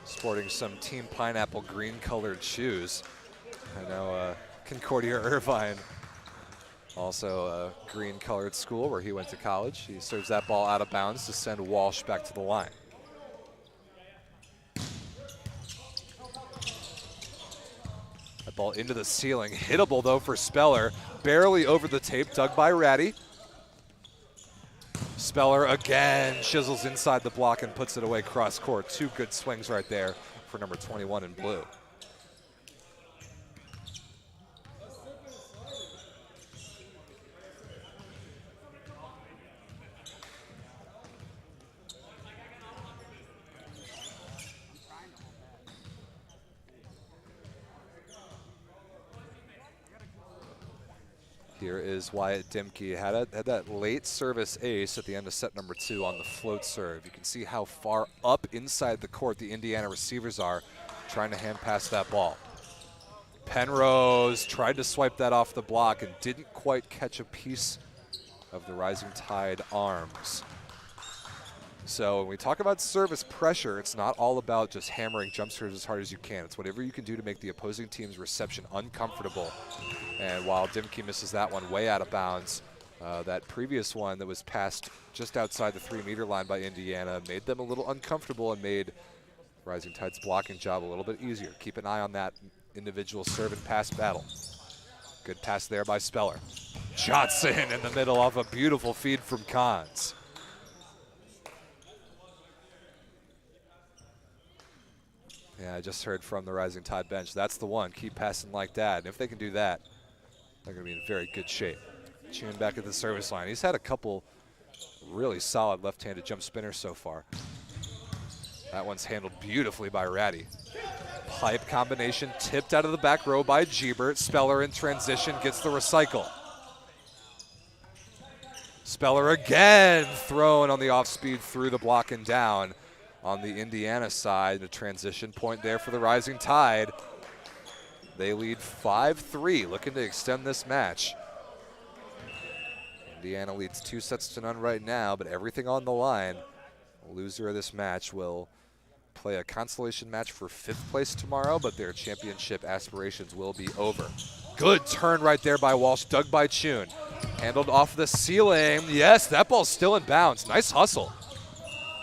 sporting some Team Pineapple green-colored shoes. I know Concordia Irvine, also a green-colored school where he went to college. He serves that ball out of bounds to send Walsh back to the line. That ball into the ceiling, hittable though for Speller, barely over the tape, dug by Ratty. Speller again chisels inside the block and puts it away cross court. 2 good swings right there for number 21 in blue. Here is Wyatt Dimke. Had that late service ace at the end of set number 2 on the float serve. You can see how far up inside the court the Indiana receivers are trying to hand pass that ball. Penrose tried to swipe that off the block and didn't quite catch a piece of the Rising Tide arms. So when we talk about service pressure, it's not all about just hammering jump serves as hard as you can. It's whatever you can do to make the opposing team's reception uncomfortable. And while Dimke misses that one way out of bounds, that previous one that was passed just outside the 3-meter line by Indiana made them a little uncomfortable and made Rising Tide's blocking job a little bit easier. Keep an eye on that individual serve and pass battle. Good pass there by Speller. Johnson in the middle off a beautiful feed from Kahns. Yeah, I just heard from the Rising Tide bench. That's the one. Keep passing like that. And if they can do that, they're going to be in very good shape. Chun back at the service line. He's had a couple really solid left-handed jump spinners so far. That one's handled beautifully by Ratty. Pipe combination tipped out of the back row by Giebert. Speller in transition gets the recycle. Speller again thrown on the off-speed through the block and down. On the Indiana side, the transition point there for the Rising Tide. They lead 5-3, looking to extend this match. Indiana leads 2-0 right now, but everything on the line. The loser of this match will play a consolation match for 5th place tomorrow, but their championship aspirations will be over. Good turn right there by Walsh, dug by Chun. Handled off the ceiling. Yes, that ball's still in bounds. Nice hustle.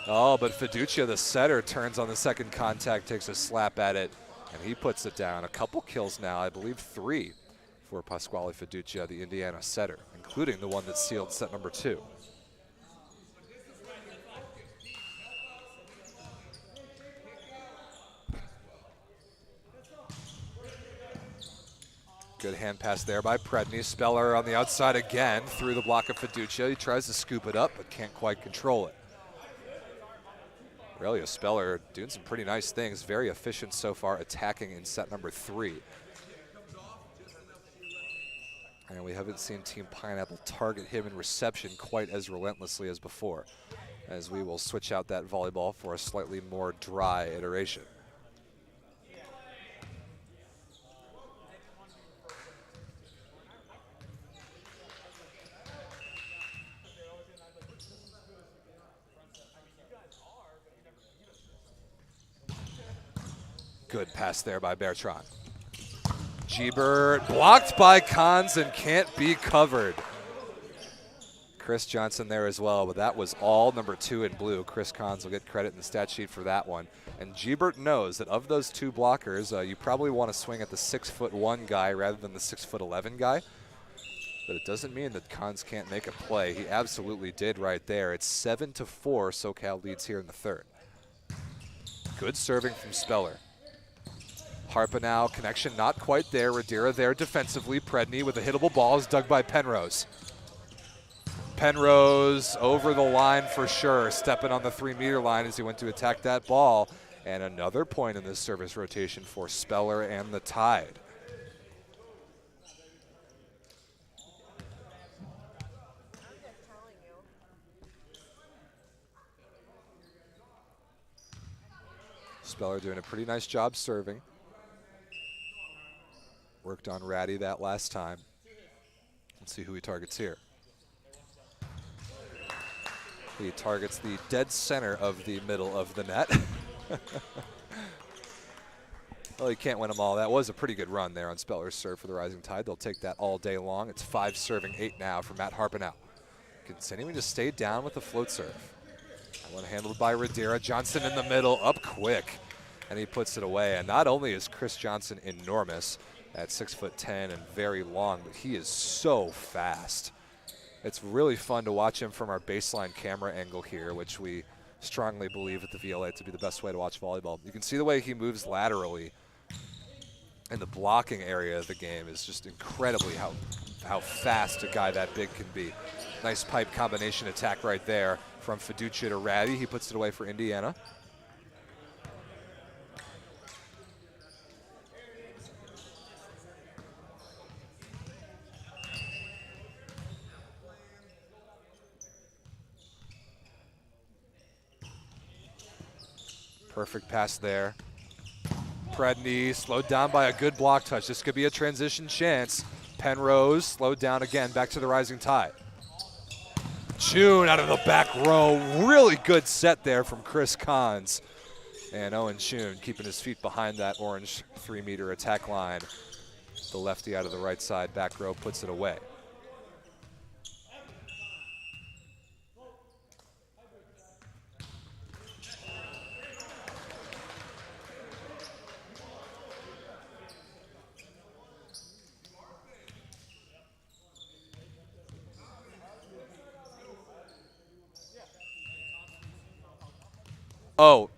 Oh, but Fiducia, the setter, turns on the second contact, takes a slap at it, and he puts it down. A couple kills now, I believe 3 for Pasquale Fiducia, the Indiana setter, including the one that sealed set number 2. Good hand pass there by Predny. Speller on the outside again through the block of Fiducia. He tries to scoop it up, but can't quite control it. Aurelio Speller doing some pretty nice things. Very efficient so far attacking in set number 3. And we haven't seen Team Pineapple target him in reception quite as relentlessly as before, as we will switch out that volleyball for a slightly more dry iteration. Good pass there by Bertrand. Gebert blocked by Kahns and can't be covered. Chris Johnson there as well, but that was all number 2 in blue. Chris Kahns will get credit in the stat sheet for that one. And Gebert knows that of those 2 blockers, you probably want to swing at the 6'1" guy rather than the 6'11" guy. But it doesn't mean that Kahns can't make a play. He absolutely did right there. It's 7-4, SoCal leads here in the third. Good serving from Speller. Harpenow, connection not quite there. Radira there defensively. Predny with a hittable ball is dug by Penrose. Penrose over the line for sure, stepping on the 3-meter line as he went to attack that ball. And another point in this service rotation for Speller and the Tide. Speller doing a pretty nice job serving. Worked on Ratty that last time. Let's see who he targets here. He targets the dead center of the middle of the net. Well, he can't win them all. That was a pretty good run there on Speller's serve for the Rising Tide. They'll take that all day long. It's 5 serving 8 now for Matt Harpenow. Continuing to stay down with the float serve. That one handled by Radira. Johnson in the middle, up quick, and he puts it away. And not only is Chris Johnson enormous at 6'10" and very long, but he is so fast. It's really fun to watch him from our baseline camera angle here, which we strongly believe at the VLA to be the best way to watch volleyball. You can see the way he moves laterally, and the blocking area of the game is just incredibly how fast a guy that big can be. Nice pipe combination attack right there from Fiducia to Ratty. He puts it away for Indiana. Perfect pass there. Predny slowed down by a good block touch. This could be a transition chance. Penrose slowed down again, back to the Rising Tide. Chun out of the back row. Really good set there from Chris Kahns. And Owen Chun keeping his feet behind that orange 3-meter attack line. The lefty out of the right side, back row, puts it away. Oh.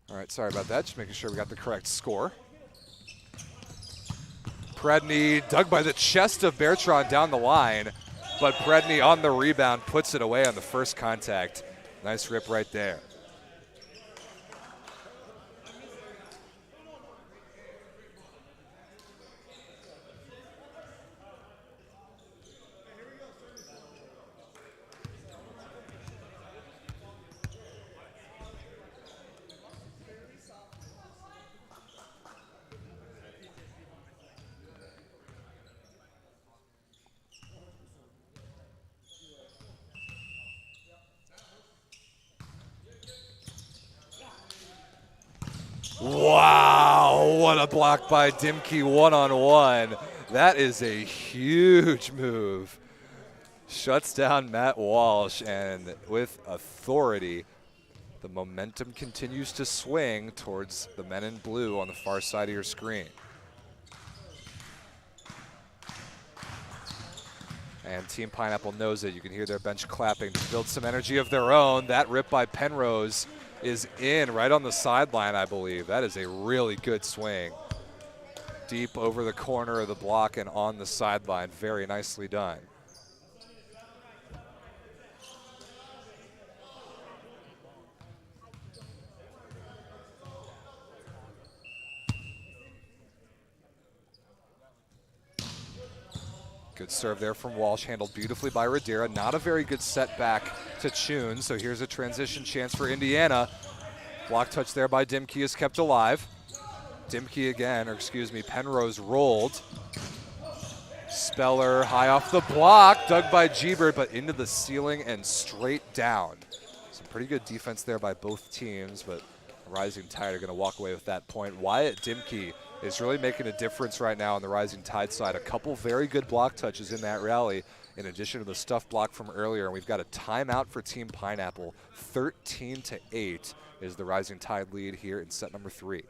All right, sorry about that. Just making sure we got the correct score. Predny dug by the chest of Bertrand down the line, but Predny on the rebound puts it away on the first contact. Nice rip right there. Wow, what a block by Dimke one-on-one. That is a huge move. Shuts down Matt Walsh, and with authority, the momentum continues to swing towards the men in blue on the far side of your screen. And Team Pineapple knows it. You can hear their bench clapping to build some energy of their own. That rip by Penrose is in right on the sideline, I believe. That is a really good swing. Deep over the corner of the block and on the sideline. Very nicely done. Good serve there from Walsh, handled beautifully by Radira. Not a very good setback to Chun, so here's a transition chance for Indiana. Block touch there by Dimke is kept alive. Dimke again, or excuse me, Penrose rolled. Speller high off the block, dug by Gebert, but into the ceiling and straight down. Some pretty good defense there by both teams, but Rising Tide are going to walk away with that point. Wyatt Dimke is really making a difference right now on the Rising Tide side. A couple very good block touches in that rally, in addition to the stuff block from earlier. And we've got a timeout for Team Pineapple. 13-8 is the Rising Tide lead here in set number 3.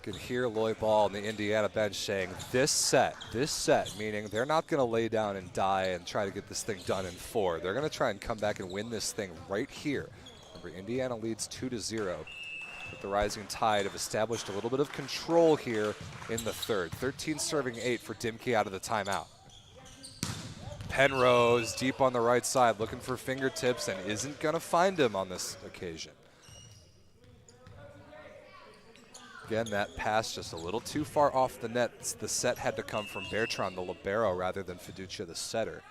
You can hear Lloyd Ball and the Indiana bench saying, this set, meaning they're not going to lay down and die and try to get this thing done in 4. They're going to try and come back and win this thing right here. Remember, Indiana leads 2-0. But the Rising Tide have established a little bit of control here in the 3rd. 13 serving 8 for Dimke out of the timeout. Penrose deep on the right side looking for fingertips and isn't going to find him on this occasion. Again, that pass just a little too far off the net. The set had to come from Bertrand, the libero, rather than Fiducia, the setter.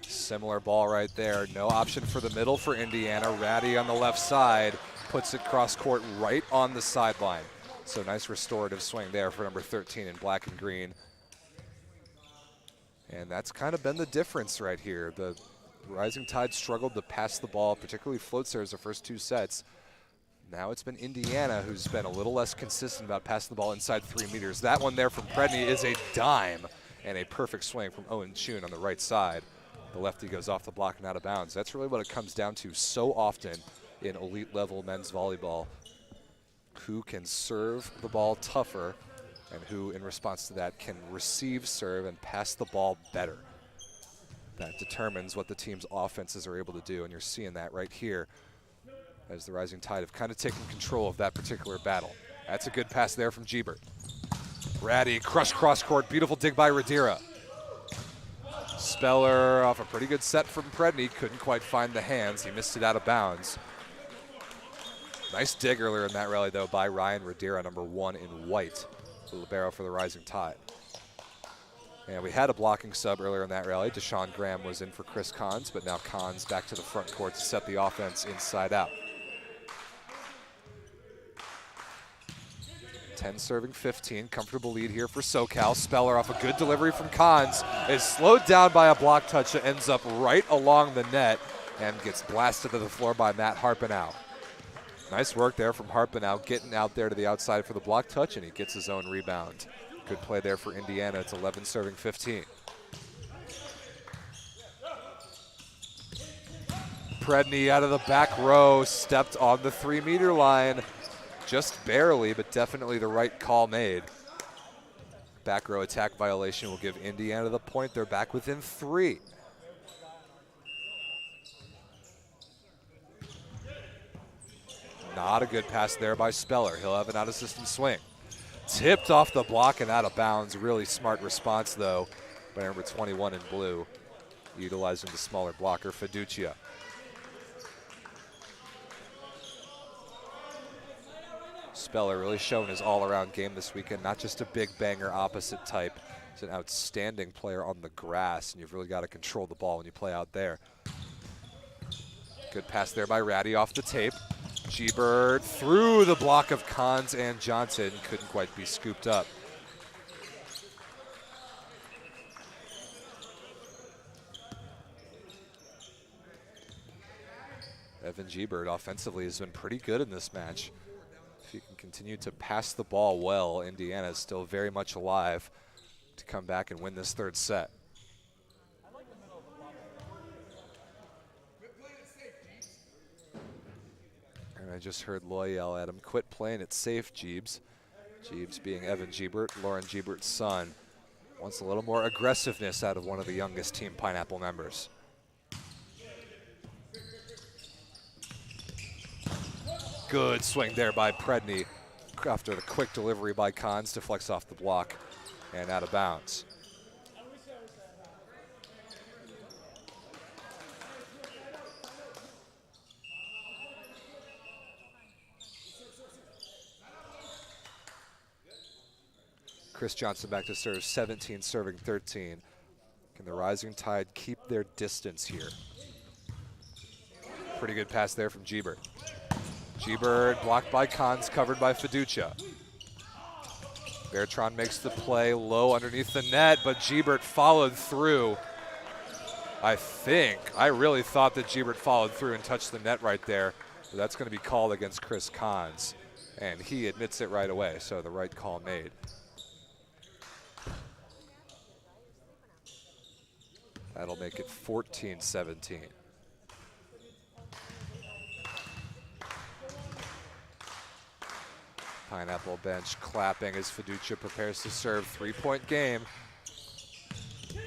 Similar ball right there. No option for the middle for Indiana. Ratty on the left side puts it cross court right on the sideline. So nice restorative swing there for number 13 in black and green. And that's kind of been the difference right here. The Rising Tide struggled to pass the ball, particularly float serves the first 2 sets. Now it's been Indiana who's been a little less consistent about passing the ball inside 3 meters. That one there from Predney is a dime and a perfect swing from Owen Chun on the right side. The lefty goes off the block and out of bounds. That's really what it comes down to so often in elite level men's volleyball. Who can serve the ball tougher and who in response to that can receive serve and pass the ball better. That determines what the team's offenses are able to do, and you're seeing that right here as the Rising Tide have kind of taken control of that particular battle. That's a good pass there from Gebert. Ratty, crush cross court, beautiful dig by Radira. Speller off a pretty good set from Predney, couldn't quite find the hands, he missed it out of bounds. Nice dig earlier in that rally though by Ryan Radira, number 1 in white, the libero for the Rising Tide. And we had a blocking sub earlier in that rally. Deshaun Graham was in for Chris Kahns, but now Kahns back to the front court to set the offense inside out. 10 serving 15, comfortable lead here for SoCal. Speller off a good delivery from Kahns is slowed down by a block touch that ends up right along the net and gets blasted to the floor by Matt Harpenow. Nice work there from Harpenow, getting out there to the outside for the block touch, and he gets his own rebound. Good play there for Indiana. It's 11 serving 15. Predney out of the back row, stepped on the 3-meter line. Just barely, but definitely the right call made. Back row attack violation will give Indiana the point. They're back within 3. Not a good pass there by Speller. He'll have an out-of-system swing. Tipped off the block and out of bounds. Really smart response, though, by number 21 in blue, utilizing the smaller blocker, Fiducia. Speller really showing his all-around game this weekend, not just a big banger opposite type. He's an outstanding player on the grass, and you've really got to control the ball when you play out there. Good pass there by Ratty off the tape. Gebert through the block of Kahns and Johnson, couldn't quite be scooped up. Evan Gebert offensively has been pretty good in this match. If you can continue to pass the ball well, Indiana is still very much alive to come back and win this 3rd set. And I just heard Loy yell at him, "Quit playing it safe, Jeebs." Jeebs being Evan Gebert, Lauren Gebert's son. Wants a little more aggressiveness out of one of the youngest Team Pineapple members. Good swing there by Predny after the quick delivery by Cons, deflects off the block and out of bounds. Chris Johnson back to serve, 17 serving 13. Can the Rising Tide keep their distance here? Pretty good pass there from Gebert. Gebert blocked by Cons, covered by Fiducia. Bertrand makes the play low underneath the net, but Gebert followed through. I really thought that Gebert followed through and touched the net right there. But that's going to be called against Chris Cons. And he admits it right away, so the right call made. That'll make it 14-17. Pineapple bench clapping as Fiducia prepares to serve. 3-point game.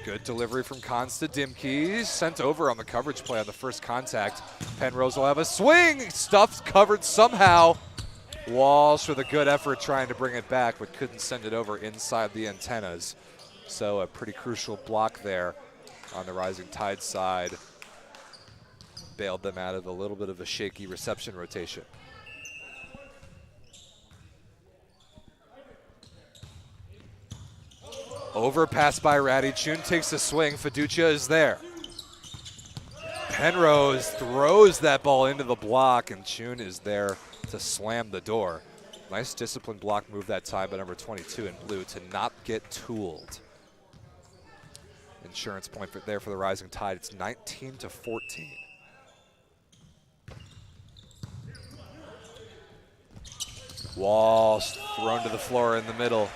Good delivery from Cons to Dimke. Sent over on the coverage play on the first contact. Penrose will have a swing. Stuffed, covered somehow. Walsh with a good effort trying to bring it back, but couldn't send it over inside the antennas. So a pretty crucial block there on the Rising Tide side. Bailed them out of a little bit of a shaky reception rotation. Overpass by Ratty. Chun takes a swing. Fiducia is there. Penrose throws that ball into the block, and Chun is there to slam the door. Nice disciplined block move that time by number 22 in blue to not get tooled. Insurance point there for the Rising Tide. It's 19-14. Walsh thrown to the floor in the middle.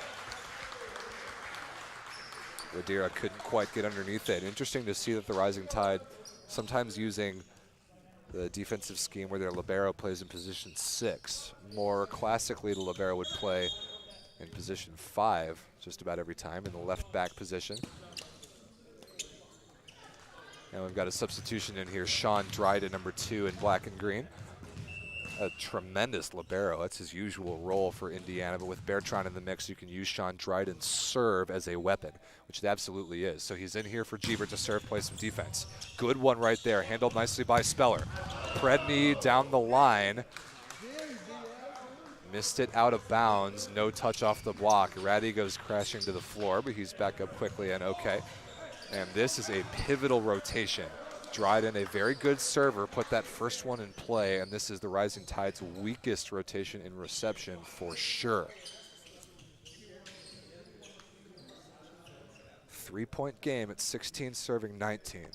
Wadira couldn't quite get underneath it. Interesting to see that the Rising Tide sometimes using the defensive scheme where their libero plays in position 6. More classically, the libero would play in position 5 just about every time in the left back position. And we've got a substitution in here. Sean Dryden, number 2 in black and green. A tremendous libero. That's his usual role for Indiana. But with Bertrand in the mix, you can use Sean Dryden's serve as a weapon, which it absolutely is. So he's in here for Gebert to serve, play some defense. Good one right there. Handled nicely by Speller. Predny down the line. Missed it out of bounds. No touch off the block. Ratty goes crashing to the floor, but he's back up quickly and okay. And this is a pivotal rotation. Dryden, a very good server, put that first one in play, and this is the Rising Tide's weakest rotation in reception for sure. 3-point game at 16 serving 19.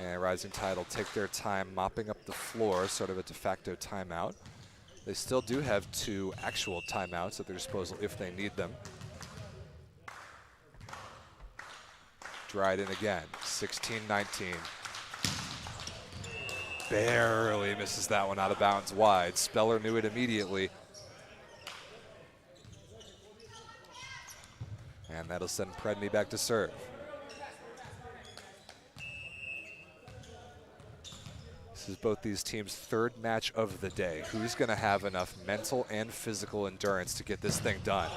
And Rising Tide will take their time mopping up the floor, sort of a de facto timeout. They still do have 2 actual timeouts at their disposal if they need them. Dryden again, 16-19. Barely misses that one out of bounds wide. Speller knew it immediately. And that'll send Predny back to serve. This is both these teams' 3rd match of the day. Who's going to have enough mental and physical endurance to get this thing done?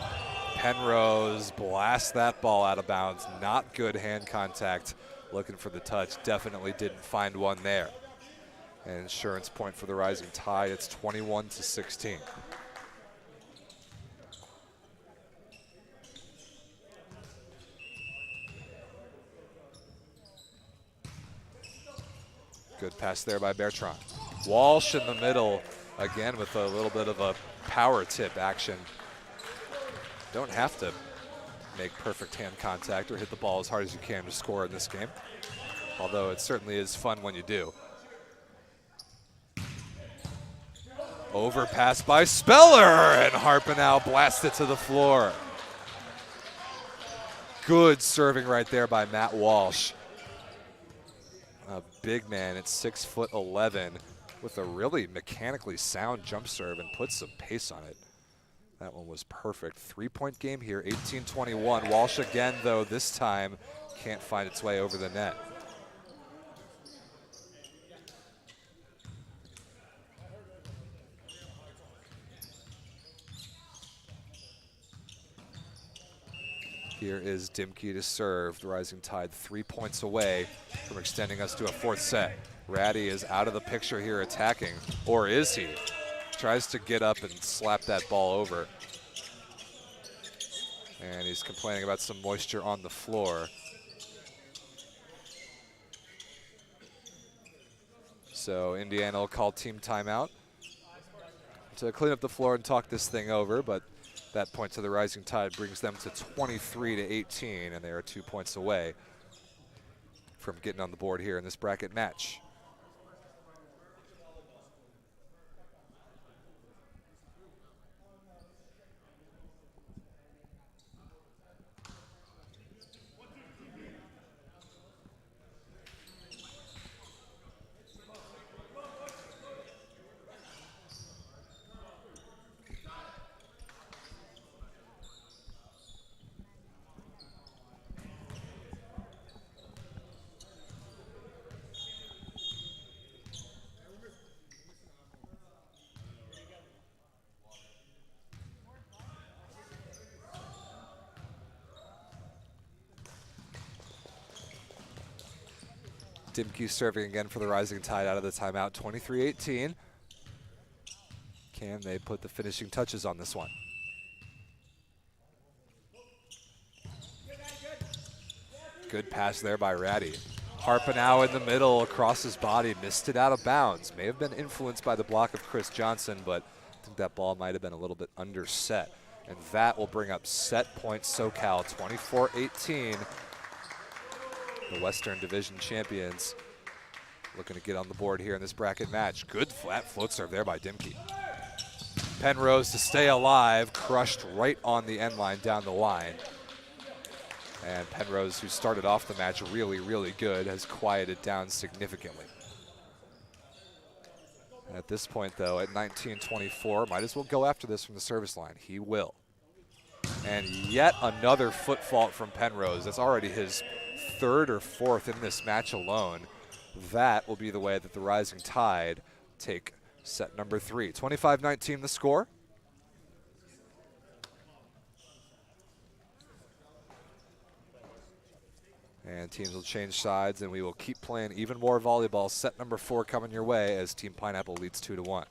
Penrose blasts that ball out of bounds. Not good hand contact. Looking for the touch. Definitely didn't find one there. And insurance point for the Rising Tide. It's 21-16. Good pass there by Bertrand. Walsh in the middle, again with a little bit of a power tip action. Don't have to make perfect hand contact or hit the ball as hard as you can to score in this game, although it certainly is fun when you do. Overpass by Speller, and Harpenau blasted to the floor. Good serving right there by Matt Walsh. A big man at 6'11" with a really mechanically sound jump serve and put some pace on it. That one was perfect. 3-point game here, 18-21. Walsh again, though, this time can't find its way over the net. Here is Dimke to serve. The Rising Tide 3 points away from extending us to a fourth set. Ratty is out of the picture here attacking, or is he? Tries to get up and slap that ball over. And he's complaining about some moisture on the floor. So Indiana will call team timeout to clean up the floor and talk this thing over, but that point to the Rising Tide brings them to 23-18, and they are 2 points away from getting on the board here in this bracket match. Dimke serving again for the Rising Tide out of the timeout, 23-18. Can they put the finishing touches on this one? Good pass there by Ratty. Harpenau in the middle, across his body, missed it out of bounds. May have been influenced by the block of Chris Johnson, but I think that ball might have been a little bit underset. And that will bring up set point SoCal, 24-18. The Western Division champions looking to get on the board here in this bracket match. Good flat float serve there by Dimke. Penrose to stay alive, crushed right on the end line down the line. And Penrose, who started off the match really, really good, has quieted down significantly. And at this point, though, at 19-24, might as well go after this from the service line. He will. And yet another foot fault from Penrose. That's already his third or fourth in this match alone. That will be the way that the Rising Tide take set number 3. 25-19 the score. And teams will change sides, and we will keep playing even more volleyball. Set number 4 coming your way as Team Pineapple leads 2-1.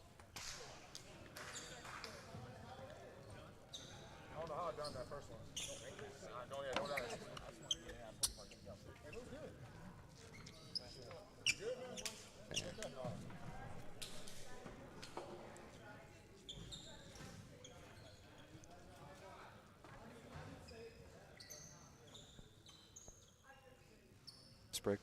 Break.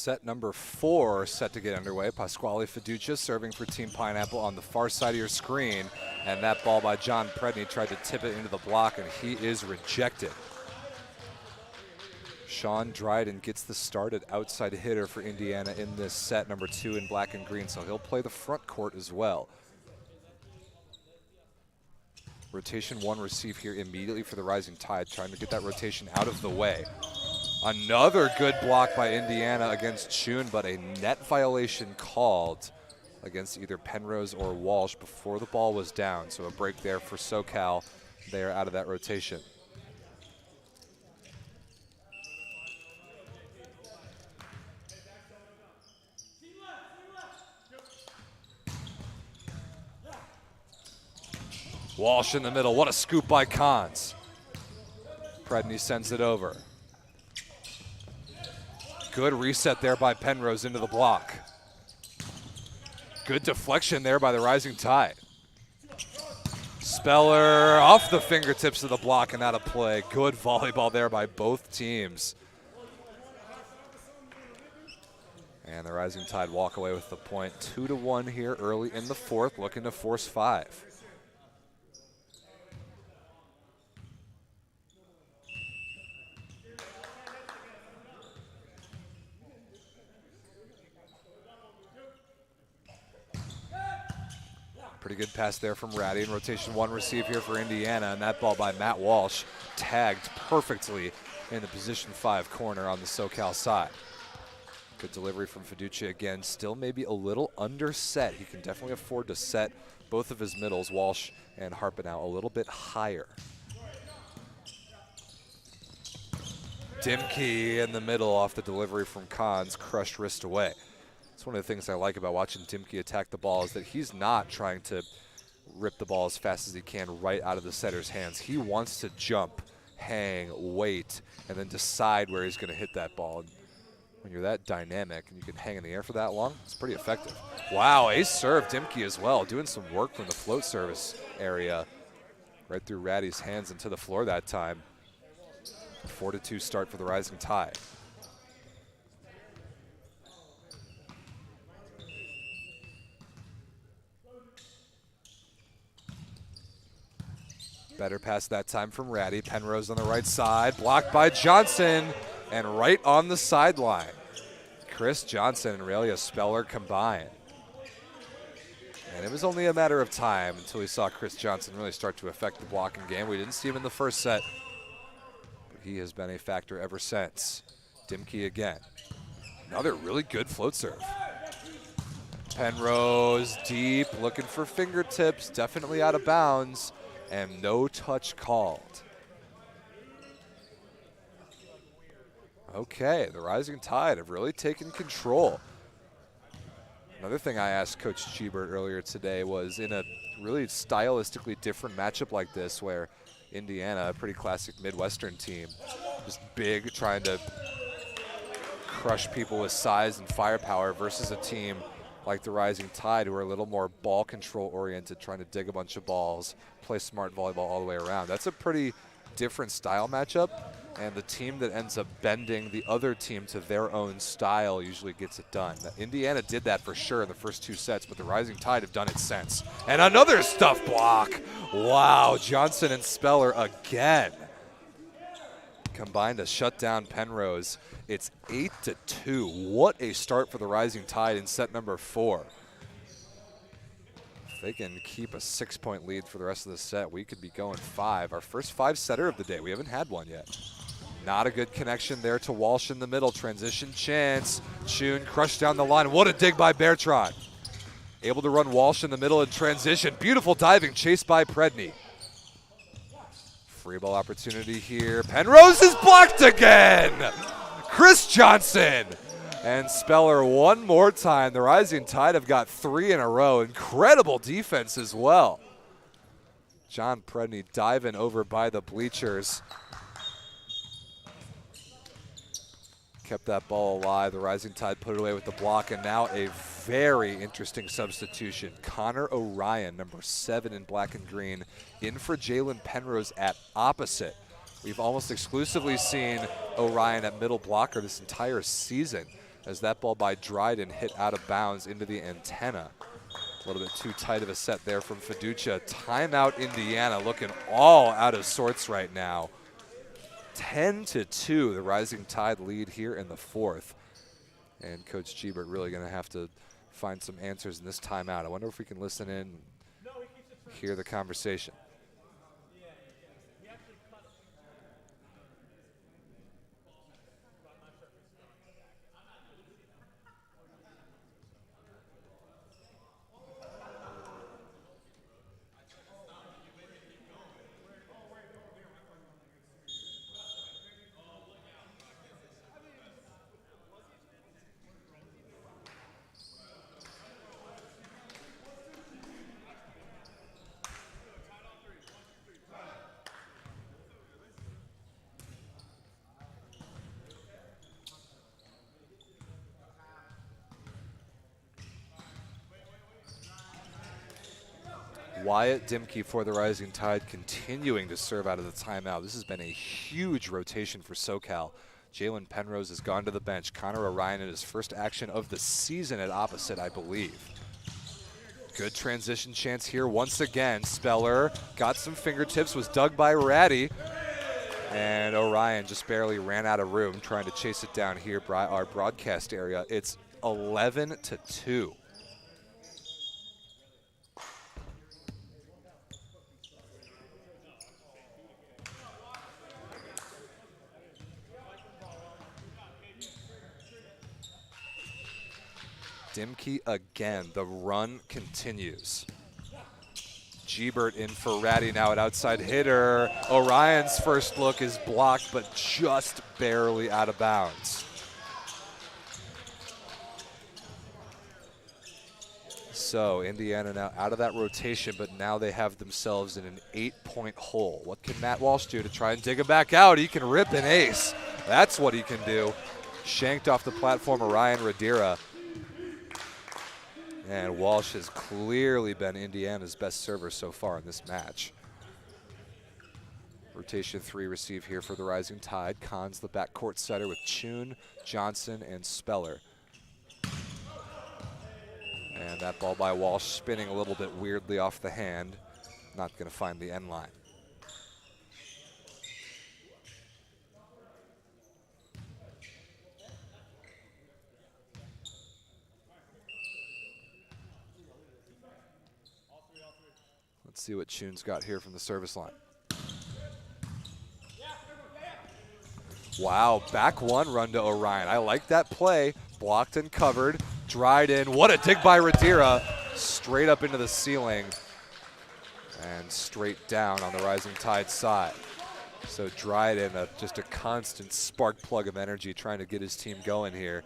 Set number 4 set to get underway. Pasquale Fiducia serving for Team Pineapple on the far side of your screen. And that ball by John Predney tried to tip it into the block, and he is rejected. Sean Dryden gets the started outside hitter for Indiana in this set, number 2 in black and green, so he'll play the front court as well. Rotation 1 receive here immediately for the Rising Tide, trying to get that rotation out of the way. Another good block by Indiana against Chun, but a net violation called against either Penrose or Walsh before the ball was down. So a break there for SoCal. They are out of that rotation. Walsh in the middle. What a scoop by Cons. Predney sends it over. Good reset there by Penrose into the block. Good deflection there by the Rising Tide. Speller off the fingertips of the block and out of play. Good volleyball there by both teams. And the Rising Tide walk away with the point. 2-1 here early in the fourth, looking to force 5. Pretty good pass there from Ratty, and rotation 1 receive here for Indiana, and that ball by Matt Walsh tagged perfectly in the position 5 corner on the SoCal side. Good delivery from Fiducia again, still maybe a little underset. He can definitely afford to set both of his middles, Walsh and Harpenau, a little bit higher. Dimke in the middle off the delivery from Cons, crushed wrist away. It's one of the things I like about watching Dimke attack the ball is that he's not trying to rip the ball as fast as he can right out of the setter's hands. He wants to jump, hang, wait, and then decide where he's going to hit that ball. And when you're that dynamic and you can hang in the air for that long, it's pretty effective. Wow, ace serve Dimke as well, doing some work from the float service area. Right through Ratty's hands into the floor that time. 4-2 start for the Rising Tide. Better pass that time from Ratty. Penrose on the right side, blocked by Johnson, and right on the sideline. Chris Johnson and Aurelia Speller combine. And it was only a matter of time until we saw Chris Johnson really start to affect the blocking game. We didn't see him in the first set, but he has been a factor ever since. Dimke again. Another really good float serve. Penrose deep, looking for fingertips, definitely out of bounds. And no touch called. Okay, the Rising Tide have really taken control. Another thing I asked Coach Chibert earlier today was in a really stylistically different matchup like this where Indiana, a pretty classic Midwestern team, just big, trying to crush people with size and firepower versus a team like the Rising Tide, who are a little more ball control oriented, trying to dig a bunch of balls, play smart volleyball all the way around. That's a pretty different style matchup, and the team that ends up bending the other team to their own style usually gets it done. Now, Indiana did that for sure in the first 2 sets, but the Rising Tide have done it since. And another stuff block. Wow, Johnson and Speller again combined to shut down Penrose. It's 8-2. What a start for the Rising Tide in set number 4. If they can keep a 6-point lead for the rest of the set, we could be going 5. Our first 5-setter of the day. We haven't had one yet. Not a good connection there to Walsh in the middle. Transition chance. Chun crushed down the line. What a dig by Bertrand. Able to run Walsh in the middle in transition. Beautiful diving, chased by Predney. Free ball opportunity here. Penrose is blocked again. Chris Johnson and Speller one more time. The Rising Tide have got 3 in a row. Incredible defense as well. John Predney diving over by the bleachers. Kept that ball alive. The Rising Tide put it away with the block, and now a very interesting substitution. Connor Orion, number 7 in black and green, in for Jalen Penrose at opposite. We've almost exclusively seen Orion at middle blocker this entire season. as that ball by Dryden hit out of bounds into the antenna. A little bit too tight of a set there from Fiducia. Timeout Indiana, looking all out of sorts right now. 10-2, the Rising Tide lead here in the fourth. And Coach Gebert really going to have to find some answers in this timeout. I wonder if we can listen in and hear the conversation. Wyatt Dimke for the Rising Tide continuing to serve out of the timeout. This has been a huge rotation for SoCal. Jalen Penrose has gone to the bench. Connor Orion in his first action of the season at opposite, I believe. Good transition chance here once again. Speller got some fingertips, was dug by Ratty. And Orion just barely ran out of room trying to chase it down here, our broadcast area. It's 11-2. Dimke again, the run continues. Gebert in for Ratty now at outside hitter. Orion's first look is blocked, but just barely out of bounds. So Indiana now out of that rotation, but now they have themselves in an 8-point hole. What can Matt Walsh do to try and dig him back out? He can rip an ace. That's what he can do. Shanked off the platform, Orion Radira. And Walsh has clearly been Indiana's best server so far in this match. Rotation 3 receive here for the Rising Tide. Kahn's the backcourt setter with Chun, Johnson, and Speller. And that ball by Walsh spinning a little bit weirdly off the hand. Not going to find the end line. Let's see what Chun's got here from the service line. Wow, back one run to Orion. I like that play. Blocked and covered. Dryden. What a dig by Radira. Straight up into the ceiling. And straight down on the Rising Tide side. So Dryden, just a constant spark plug of energy trying to get his team going here.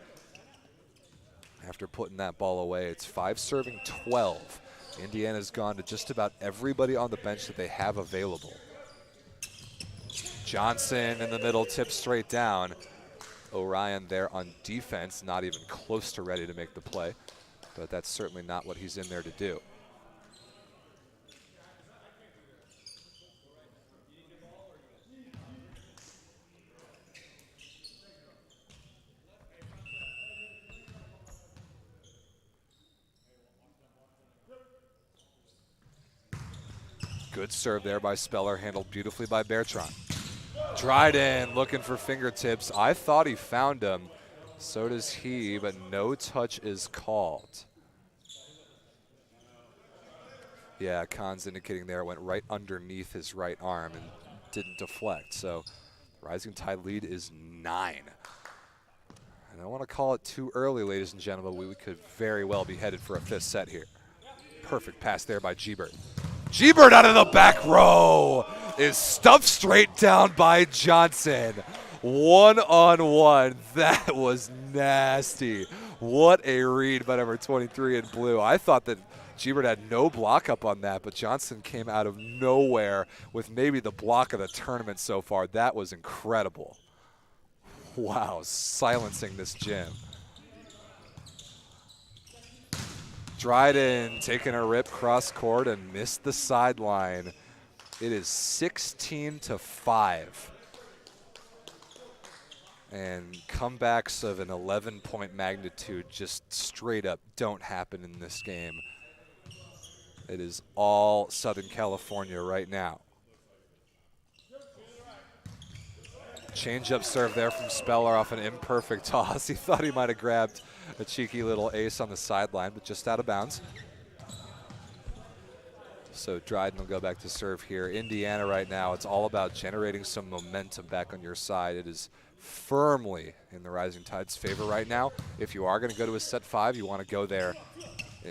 After putting that ball away, it's 5 serving 12. Indiana's gone to just about everybody on the bench that they have available. Johnson in the middle, tips straight down. Orion there on defense, not even close to ready to make the play, but that's certainly not what he's in there to do. Good serve there by Speller, handled beautifully by Bertrand. Dryden looking for fingertips. I thought he found him. So does he, but no touch is called. Yeah, Kahn's indicating there it went right underneath his right arm and didn't deflect. So Rising Tide lead is 9. I don't want to call it too early, ladies and gentlemen. We could very well be headed for a 5th set here. Perfect pass there by Gebert. Gebert out of the back row is stuffed straight down by Johnson. 1-on-1. That was nasty. What a read by number 23 in blue. I thought that Gebert had no block up on that, but Johnson came out of nowhere with maybe the block of the tournament so far. That was incredible. Wow, silencing this gym. Dryden taking a rip cross court and missed the sideline. It is 16-5. And comebacks of an 11-point magnitude just straight up don't happen in this game. It is all Southern California right now. Change-up serve there from Speller off an imperfect toss. He thought he might have grabbed a cheeky little ace on the sideline, but just out of bounds. So Dryden will go back to serve here. Indiana right now, it's all about generating some momentum back on your side. It is firmly in the Rising Tide's favor right now. If you are going to go to a set 5, you want to go there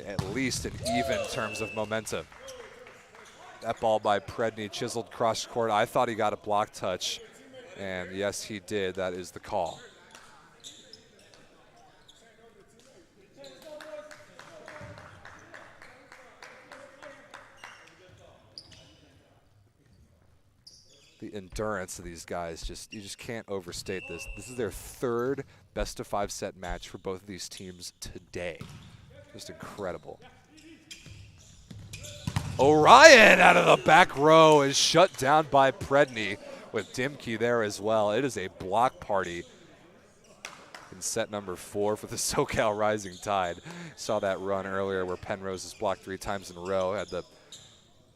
at least in even terms of momentum. That ball by Predny, chiseled cross court. I thought he got a block touch, and yes, he did. That is the call. The endurance of these guys, you just can't overstate this. This is their 3rd best-of-5 set match for both of these teams today. Just incredible. Orion out of the back row is shut down by Predny with Dimke there as well. It is a block party in set number 4 for the SoCal Rising Tide. Saw that run earlier where Penrose is blocked 3 times in a row. Had the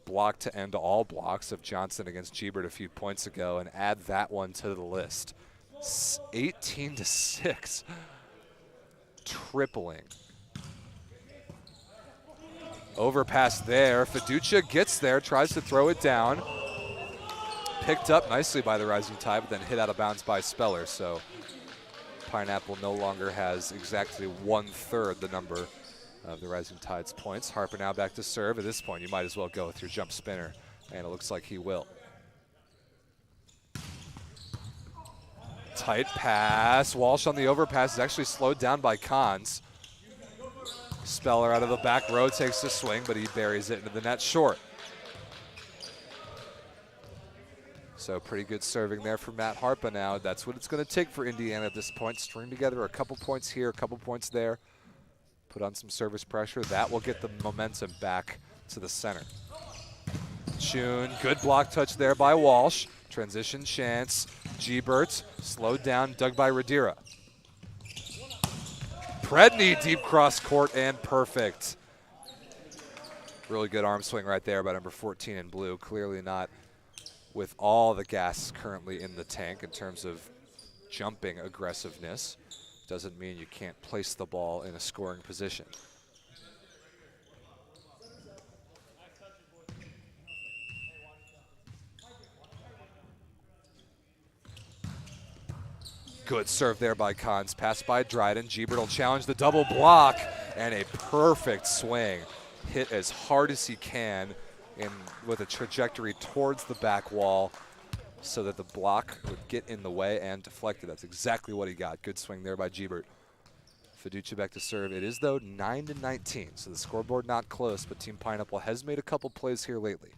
block to end all blocks of Johnson against Gebert a few points ago, and add that one to the list. 18-6, tripling. Overpass there, Fiducia gets there, tries to throw it down. Picked up nicely by the Rising Tide, but then hit out of bounds by Speller, so Pineapple no longer has exactly 1/3 the number of the Rising Tide's points. Harper now back to serve. At this point, you might as well go with your jump spinner, and it looks like he will. Tight pass. Walsh on the overpass is actually slowed down by Cons. Speller out of the back row takes the swing, but he buries it into the net short. So pretty good serving there for Matt Harpa now. That's what it's going to take for Indiana at this point. String together a couple points here, a couple points there. Put on some service pressure. That will get the momentum back to the center. June, good block touch there by Walsh. Transition chance. Gebert, slowed down, dug by Radira. Predny, deep cross court and perfect. Really good arm swing right there by number 14 in blue. Clearly not with all the gas currently in the tank in terms of jumping aggressiveness. Doesn't mean you can't place the ball in a scoring position. Good serve there by Cons. Pass by Dryden. Gebert will challenge the double block, and a perfect swing. Hit as hard as he can with a trajectory towards the back wall, so that the block would get in the way and deflect it. That's exactly what he got. Good swing there by Gebert. Fiducia back to serve. It is, though, 9-19, so the scoreboard not close, but Team Pineapple has made a couple plays here lately.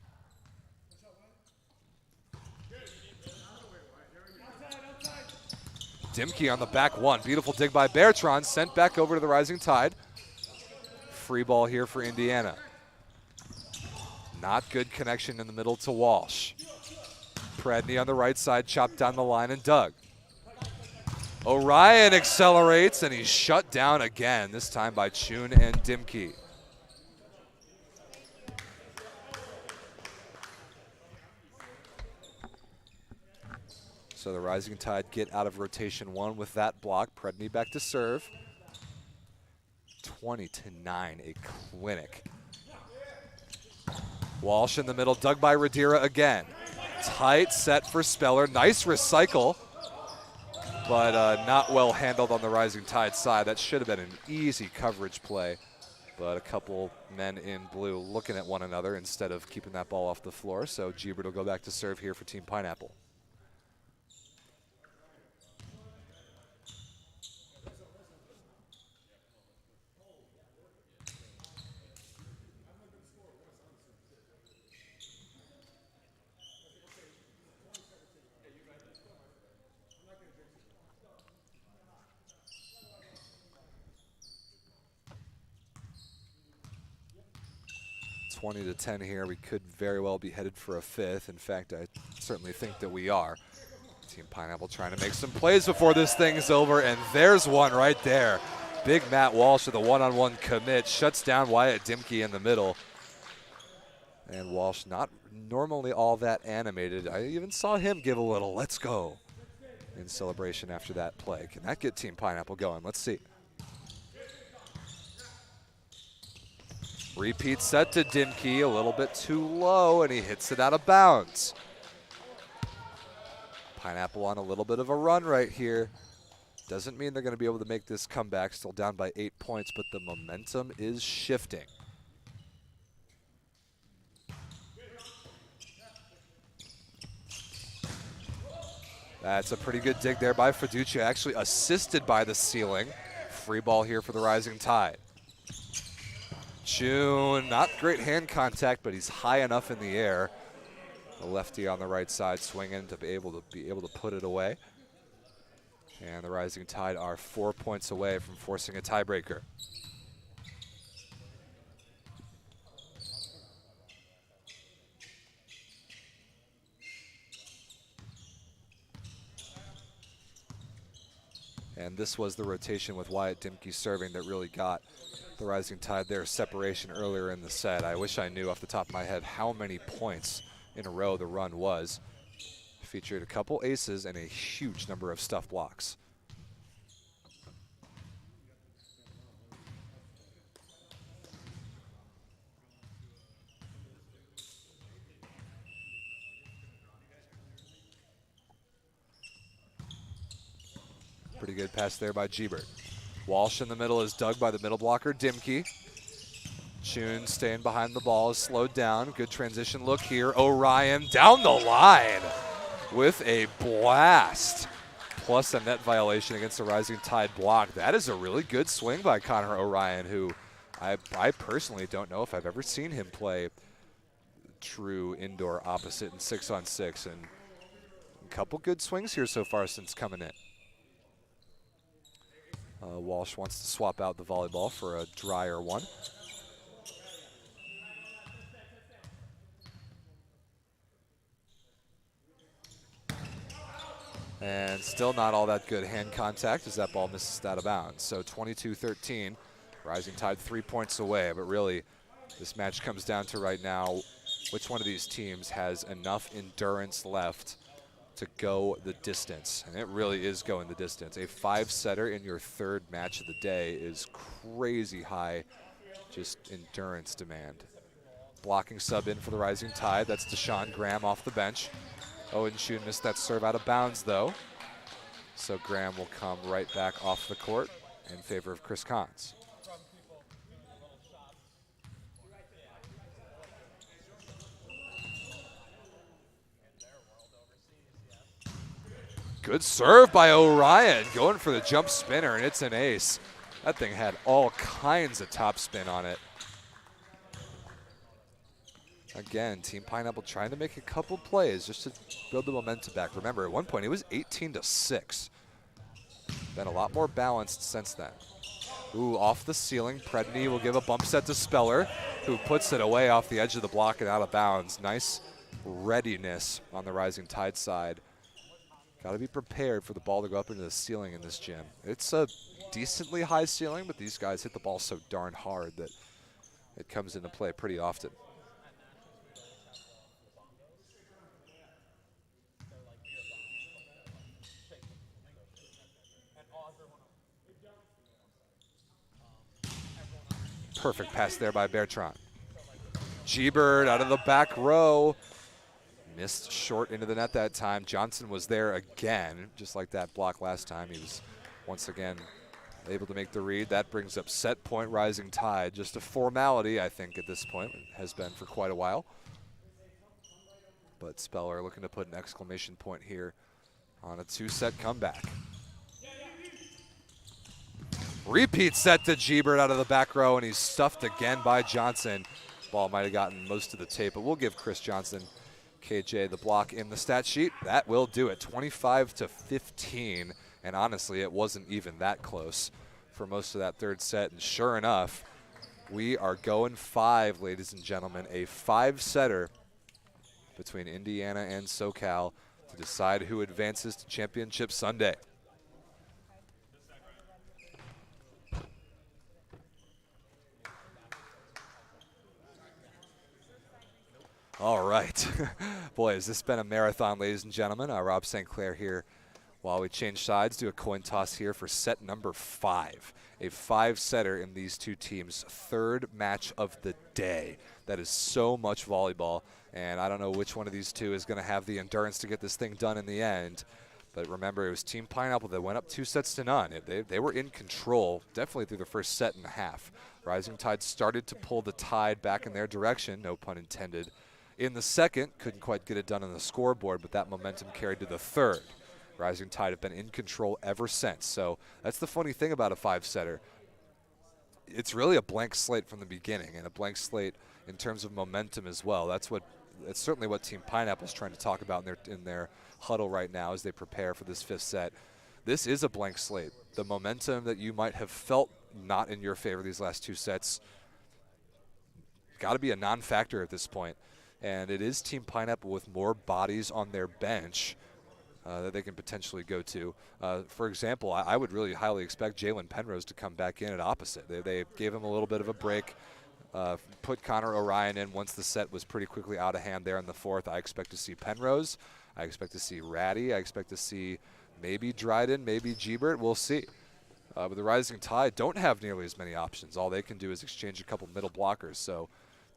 Dimke on the back one. Beautiful dig by Bertrand, sent back over to the Rising Tide. Free ball here for Indiana. Not good connection in the middle to Walsh. Predny on the right side, chopped down the line and dug. Orion accelerates, and he's shut down again, this time by Chun and Dimke. So the Rising Tide get out of rotation 1 with that block. Predny back to serve. 20-9, a clinic. Walsh in the middle, dug by Radira again. Tight set for Speller. Nice recycle, but not well handled on the Rising Tide side. That should have been an easy coverage play, but a couple men in blue looking at one another instead of keeping that ball off the floor. So Gebert will go back to serve here for Team Pineapple. (20-10) here. We could very well be headed for a fifth. In fact, I certainly think that we are. Team Pineapple trying to make some plays before this thing's over, and there's one right there. Big Matt Walsh with a one-on-one commit, shuts down Wyatt Dimke in the middle. And Walsh not normally all that animated. I even saw him give a little "let's go" in celebration after that play. Can that get Team Pineapple going? Let's see. Repeat set to Dimke, a little bit too low, and he hits it out of bounds. Pineapple on a little bit of a run right here. Doesn't mean they're going to be able to make this comeback, still down by 8 points, but the momentum is shifting. That's a pretty good dig there by Fiducia, actually assisted by the ceiling. Free ball here for the Rising Tide. June, not great hand contact, but he's high enough in the air. The lefty on the right side swinging to be able to put it away. And the Rising Tide are 4 points away from forcing a tiebreaker. And this was the rotation with Wyatt Dimke serving that really got the Rising Tide their separation earlier in the set. I wish I knew off the top of my head how many points in a row the run was. Featured a couple aces and a huge number of stuff blocks. Pretty good pass there by Gebert. Walsh in the middle is dug by the middle blocker, Dimke. Chun staying behind the ball is slowed down. Good transition look here. Orion down the line with a blast. Plus a net violation against the Rising Tide block. That is a really good swing by Connor Orion, who I personally don't know if I've ever seen him play true indoor opposite in 6-on-6. And a couple good swings here so far since coming in. Walsh wants to swap out the volleyball for a drier one. And still not all that good hand contact as that ball misses out of bounds. So 22-13, Rising Tide 3 points away. But really, this match comes down to right now, which one of these teams has enough endurance left to go the distance. And it really is going the distance. A 5-setter in your third match of the day is crazy high, just endurance demand. Blocking sub in for the Rising Tide. That's Deshaun Graham off the bench. Owen Chun missed that serve out of bounds, though. So Graham will come right back off the court in favor of Chris Kahns. Good serve by Orion, going for the jump spinner, and it's an ace. That thing had all kinds of top spin on it. Again, Team Pineapple trying to make a couple plays just to build the momentum back. Remember, at one point it was 18-6. Been a lot more balanced since then. Ooh, off the ceiling, Predney will give a bump set to Speller, who puts it away off the edge of the block and out of bounds. Nice readiness on the Rising Tide side. Got to be prepared for the ball to go up into the ceiling in this gym. It's a decently high ceiling, but these guys hit the ball so darn hard that it comes into play pretty often. Perfect pass there by Bertrand. Gebert out of the back row. Missed short into the net that time. Johnson was there again, just like that block last time. He was once again able to make the read. That brings up set point Rising Tide. Just a formality, I think, at this point. It has been for quite a while. But Speller looking to put an exclamation point here on a 2-set comeback. Repeat set to Gebert out of the back row, and he's stuffed again by Johnson. Ball might have gotten most of the tape, but we'll give Chris Johnson, KJ, the block in the stat sheet. That will do it, 25-15. And honestly, it wasn't even that close for most of that third set. And sure enough, we are going 5, ladies and gentlemen. A 5-setter between Indiana and SoCal. to decide who advances to Championship Sunday. All right. Boy, has this been a marathon, ladies and gentlemen. Rob St. Clair here while we change sides, do a coin toss here for set number 5. A 5-setter in these two teams' third match of the day. That is so much volleyball, and I don't know which one of these two is going to have the endurance to get this thing done in the end. But remember, it was Team Pineapple that went up 2-0. They were in control, definitely through the first set and a half. Rising Tide started to pull the tide back in their direction, no pun intended. In the second, couldn't quite get it done on the scoreboard, but that momentum carried to the third. Rising Tide have been in control ever since. So that's the funny thing about a 5-setter. It's really a blank slate from the beginning, and a blank slate in terms of momentum as well. That's certainly what Team Pineapple's trying to talk about in their huddle right now as they prepare for this 5th set. This is a blank slate. The momentum that you might have felt not in your favor these last 2 sets got to be a non-factor at this point. And it is Team Pineapple with more bodies on their bench that they can potentially go to. For example, I would really highly expect Jalen Penrose to come back in at opposite. They gave him a little bit of a break, put Connor Orion in once the set was pretty quickly out of hand there in the 4th. I expect to see Penrose. I expect to see Ratty. I expect to see maybe Dryden, maybe Gebert. We'll see. But the Rising Tide don't have nearly as many options. All they can do is exchange a couple middle blockers. So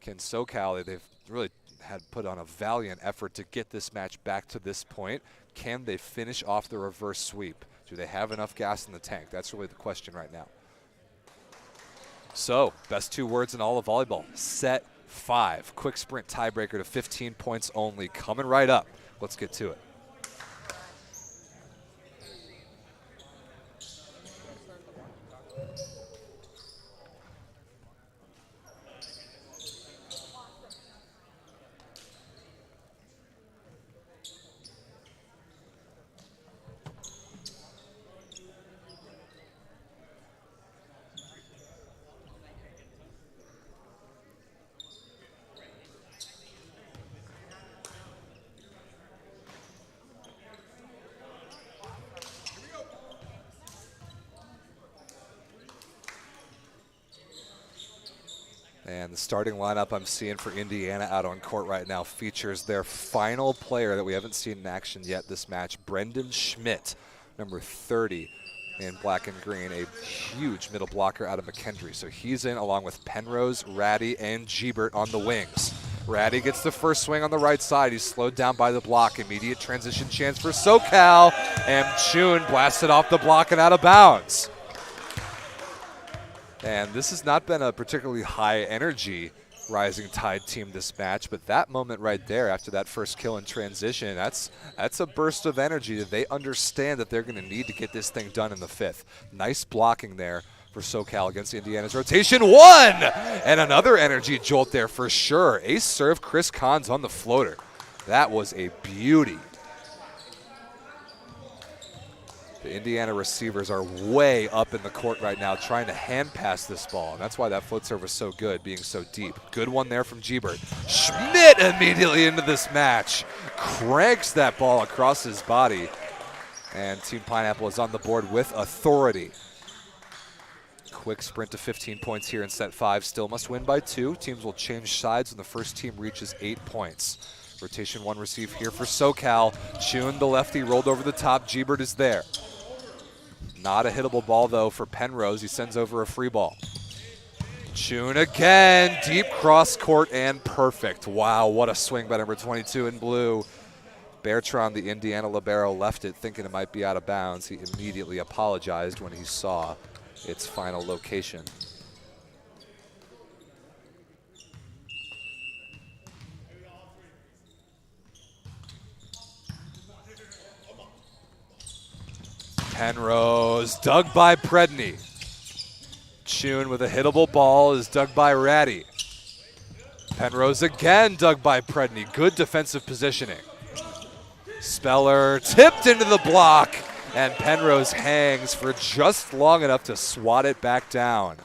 can SoCal, they've really had put on a valiant effort to get this match back to this point. Can they finish off the reverse sweep? Do they have enough gas in the tank? That's really the question right now. So, best 2 words in all of volleyball. Set 5. Quick sprint tiebreaker to 15 points only. Coming right up. Let's get to it. And the starting lineup I'm seeing for Indiana out on court right now features their final player that we haven't seen in action yet this match, Brendan Schmidt, number 30 in black and green, a huge middle blocker out of McKendree. So he's in along with Penrose, Ratty, and Gebert on the wings. Ratty gets the first swing on the right side. He's slowed down by the block. Immediate transition chance for SoCal, and Chun blasted off the block and out of bounds. And this has not been a particularly high energy Rising Tide team this match, but that moment right there after that first kill in transition, that's a burst of energy that they understand that they're going to need to get this thing done in the 5th. Nice blocking there for SoCal against Indiana's rotation. 1! And another energy jolt there for sure. Ace serve, Chris Kahn's on the floater. That was a beauty. The Indiana receivers are way up in the court right now trying to hand pass this ball. And that's why that foot serve was so good, being so deep. Good one there from Gebert. Schmidt immediately into this match. Cranks that ball across his body. And Team Pineapple is on the board with authority. Quick sprint to 15 points here in set 5. Still must win by 2. Teams will change sides when the first team reaches 8 points. Rotation 1 receive here for SoCal. Chun, the lefty, rolled over the top. Gebert is there. Not a hittable ball, though, for Penrose. He sends over a free ball. Chun again. Deep cross court and perfect. Wow, what a swing by number 22 in blue. Bertrand, the Indiana libero, left it thinking it might be out of bounds. He immediately apologized when he saw its final location. Penrose, dug by Predney. Chun with a hittable ball is dug by Ratty. Penrose again dug by Predney. Good defensive positioning. Speller tipped into the block, and Penrose hangs for just long enough to swat it back down.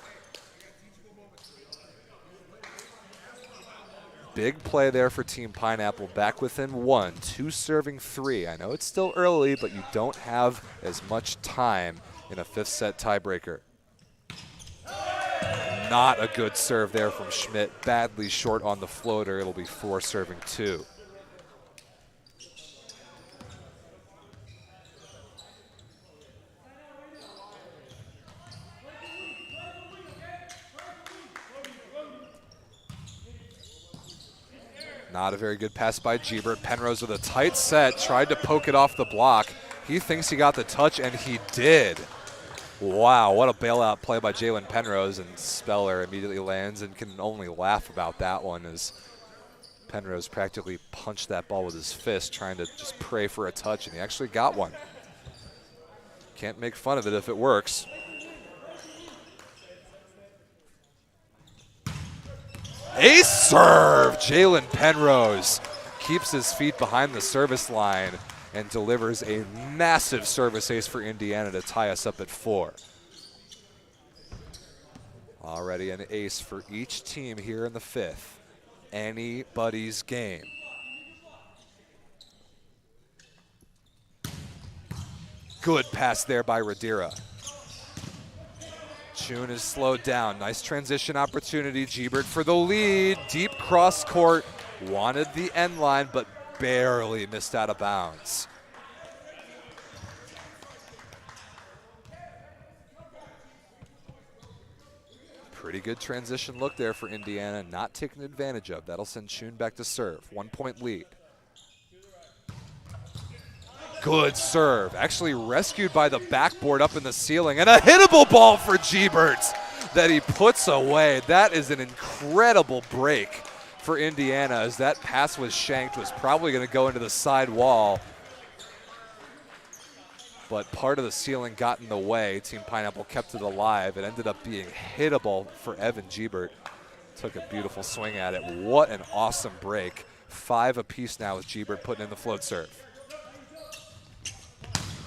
Big play there for Team Pineapple, back within 1, 2 serving 3. I know it's still early, but you don't have as much time in a 5th set tiebreaker. Not a good serve there from Schmidt, badly short on the floater. It'll be 4 serving 2. Not a very good pass by Gebert. Penrose with a tight set, tried to poke it off the block. He thinks he got the touch, and he did. Wow, what a bailout play by Jalen Penrose, and Speller immediately lands and can only laugh about that one as Penrose practically punched that ball with his fist, trying to just pray for a touch, and he actually got one. Can't make fun of it if it works. Ace serve! Jalen Penrose keeps his feet behind the service line and delivers a massive service ace for Indiana to tie us up at 4. Already an ace for each team here in the 5th. Anybody's game. Good pass there by Radira. Chun is slowed down. Nice transition opportunity. Gebert for the lead. Deep cross court. Wanted the end line, but barely missed out of bounds. Pretty good transition look there for Indiana. Not taken advantage of. That'll send Chun back to serve. 1-point lead. Good serve, actually rescued by the backboard up in the ceiling, and a hittable ball for Gebert that he puts away. That is an incredible break for Indiana, as that pass was shanked, was probably going to go into the side wall, but part of the ceiling got in the way. Team Pineapple kept it alive. It ended up being hittable for Evan Gebert. Took a beautiful swing at it. What an awesome break. 5 apiece now with Gebert putting in the float serve.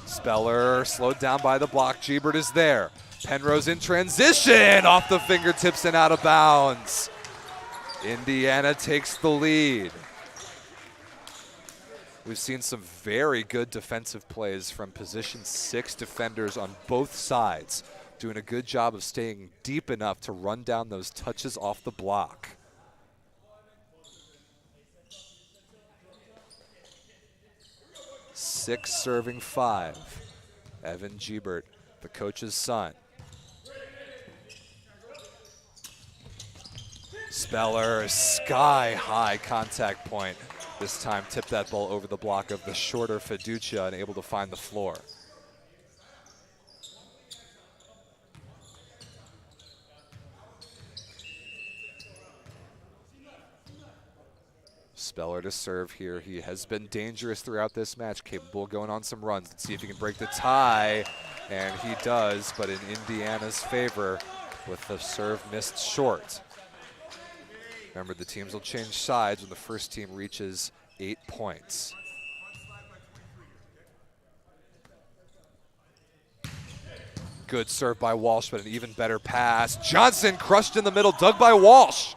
Speller slowed down by the block. Gebert is there. Penrose in transition, off the fingertips and out of bounds. Indiana takes the lead. We've seen some very good defensive plays from position 6 defenders on both sides, doing a good job of staying deep enough to run down those touches off the block. Six serving 5. Evan Gebert, the coach's son. Speller, sky-high contact point. This time tipped that ball over the block of the shorter Fiducia and able to find the floor. Speller to serve here. He has been dangerous throughout this match, capable of going on some runs. Let's see if he can break the tie, and he does, but in Indiana's favor with the serve missed short. Remember, the teams will change sides when the first team reaches 8 points. Good serve by Walsh, but an even better pass. Johnson crushed in the middle, dug by Walsh.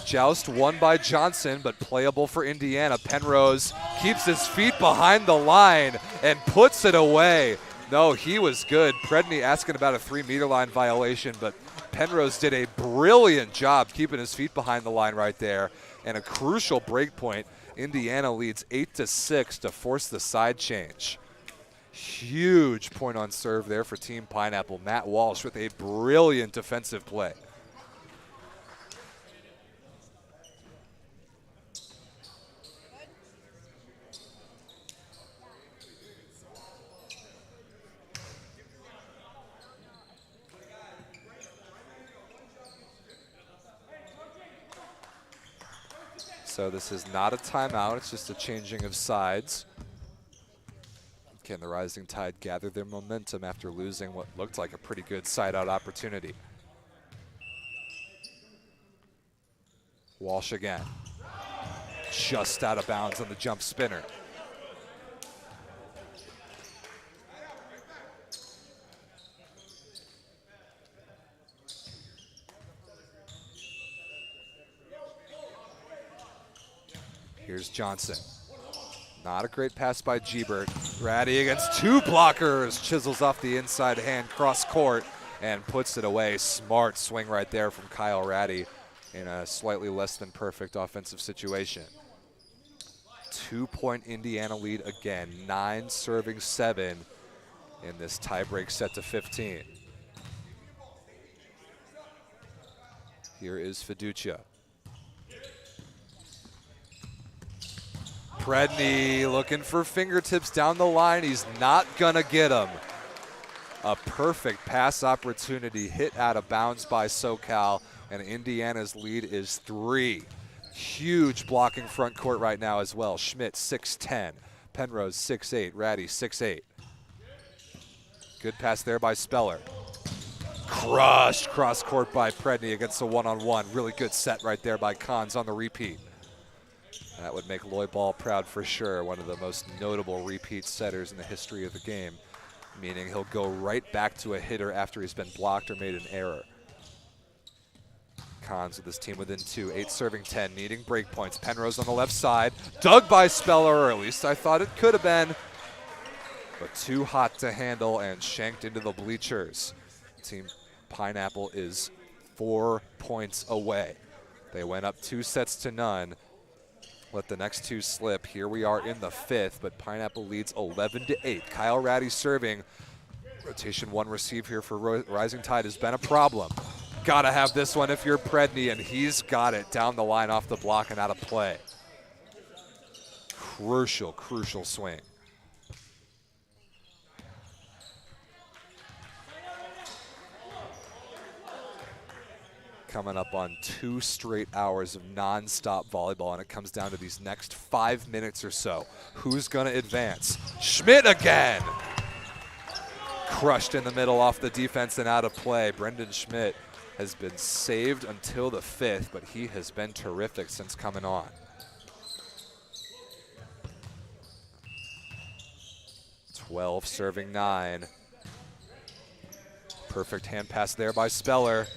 Joust won by Johnson, but playable for Indiana. Penrose keeps his feet behind the line and puts it away. No, he was good. Predney asking about a 3-meter line violation, but Penrose did a brilliant job keeping his feet behind the line right there. And a crucial break point. Indiana leads 8-6 to force the side change. Huge point on serve there for Team Pineapple. Matt Walsh with a brilliant defensive play. So this is not a timeout, it's just a changing of sides. Can the Rising Tide gather their momentum after losing what looked like a pretty good side-out opportunity? Walsh again. Just out of bounds on the jump spinner. Here's Johnson. Not a great pass by Gebert. Ratty against two blockers. Chisels off the inside hand, cross court, and puts it away. Smart swing right there from Kyle Ratty in a slightly less than perfect offensive situation. 2-point Indiana lead again. 9 serving 7 in this tiebreak set to 15. Here is Fiducia. Predny looking for fingertips down the line. He's not gonna get them. A perfect pass opportunity hit out of bounds by SoCal, and Indiana's lead is 3. Huge blocking front court right now as well. Schmidt 6'10", Penrose 6'8", Ratty 6'8". Good pass there by Speller. Crushed cross court by Predny against a one-on-one. Really good set right there by Kahns on the repeat. That would make Lloyd Ball proud for sure. One of the most notable repeat setters in the history of the game, meaning he'll go right back to a hitter after he's been blocked or made an error. Kahns with his team within 2, 8 serving 10, needing break points. Penrose on the left side, dug by Speller, or at least I thought it could have been, but too hot to handle and shanked into the bleachers. Team Pineapple is 4 points away. They went up 2-0. Let the next 2 slip. Here we are in the 5th, but Pineapple leads 11-8. Kyle Ratty serving. Rotation 1 receive here for Rising Tide has been a problem. Gotta have this one if you're Predny, and he's got it down the line off the block and out of play. Crucial, crucial swing. Coming up on 2 straight hours of non-stop volleyball, and it comes down to these next 5 minutes or so. Who's gonna advance? Schmidt again! Crushed in the middle off the defense and out of play. Brendan Schmidt has been saved until the 5th, but he has been terrific since coming on. Serving 9. Perfect hand pass there by Speller.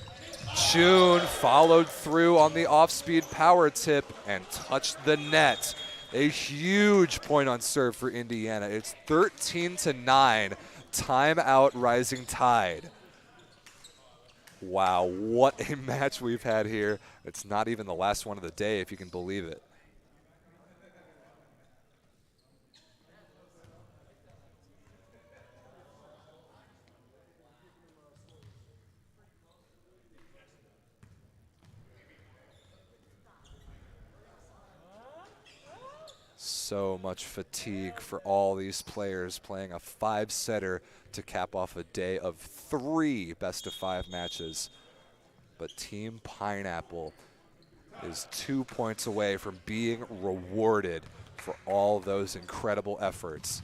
June followed through on the off-speed power tip and touched the net. A huge point on serve for Indiana. It's 13-9. Timeout, Rising Tide. Wow, what a match we've had here. It's not even the last one of the day, if you can believe it. So much fatigue for all these players playing a 5-setter to cap off a day of 3 best-of-5 matches. But Team Pineapple is 2 points away from being rewarded for all those incredible efforts.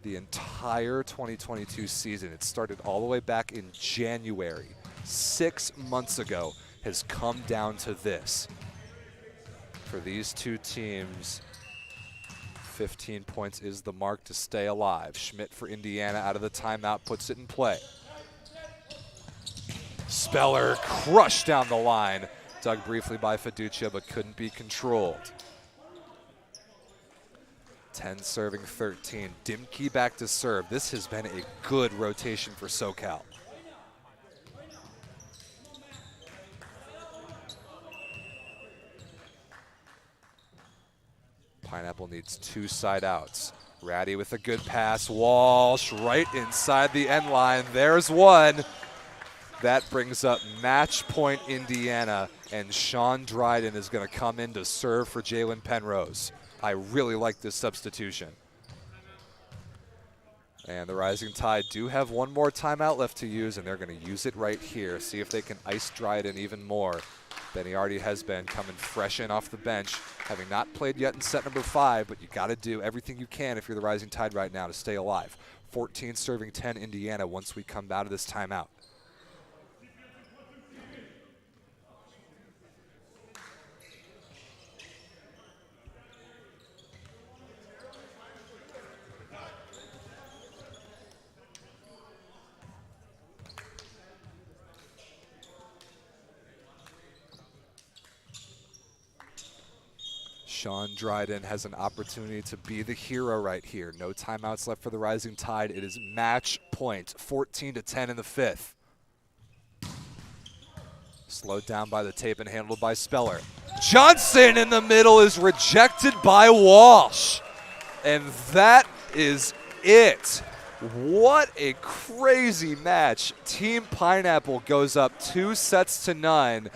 The entire 2022 season, it started all the way back in January, 6 months ago, has come down to this. For these 2 teams, 15 points is the mark to stay alive. Schmidt for Indiana out of the timeout, puts it in play. Speller crushed down the line. Dug briefly by Fiducia, but couldn't be controlled. 10 serving 13. Dimke back to serve. This has been a good rotation for SoCal. Pineapple needs 2 side outs. Ratty with a good pass. Walsh right inside the end line. There's one. That brings up match point Indiana, and Sean Dryden is going to come in to serve for Jalen Penrose. I really like this substitution. And the Rising Tide do have 1 more timeout left to use, and they're going to use it right here. See if they can ice Dryden even more than he already has been, coming fresh in off the bench, having not played yet in set number 5, but you got to do everything you can if you're the Rising Tide right now to stay alive. 14 serving 10 Indiana once we come out of this timeout. Sean Dryden has an opportunity to be the hero right here. No timeouts left for the Rising Tide. It is match point, 14-10 in the fifth. Slowed down by the tape and handled by Speller. Johnson in the middle is rejected by Walsh. And that is it. What a crazy match. Team Pineapple goes up 2-0.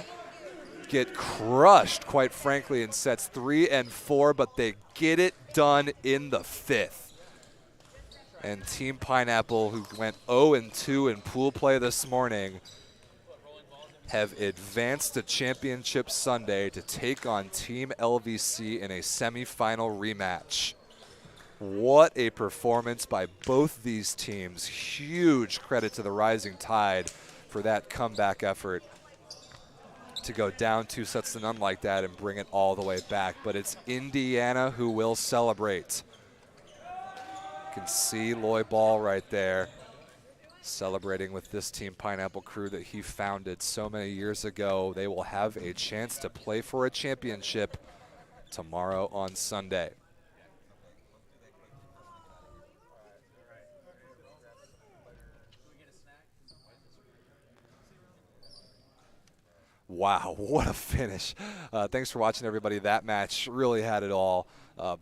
Get crushed, quite frankly, in sets 3 and 4, but they get it done in the fifth. And Team Pineapple, who went 0-2 in pool play this morning, have advanced to Championship Sunday to take on Team LVC in a semifinal rematch. What a performance by both these teams. Huge credit to the Rising Tide for that comeback effort to go down 2-0 like that and bring it all the way back. But it's Indiana who will celebrate. You can see Loy Ball right there celebrating with this Team Pineapple crew that he founded so many years ago. They will have a chance to play for a championship tomorrow on Sunday. Wow, what a finish. Thanks for watching, everybody. That match really had it all.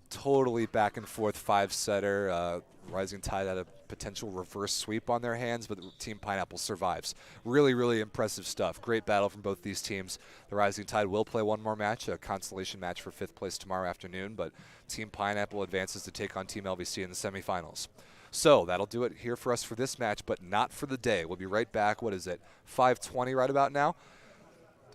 Totally back and forth five-setter. Rising Tide had a potential reverse sweep on their hands, but Team Pineapple survives. Really, really impressive stuff. Great battle from both these teams. The Rising Tide will play one more match, a consolation match for 5th place tomorrow afternoon, but Team Pineapple advances to take on Team LVC in the semifinals. So that'll do it here for us for this match, but not for the day. We'll be right back. What is it, 5:20 right about now?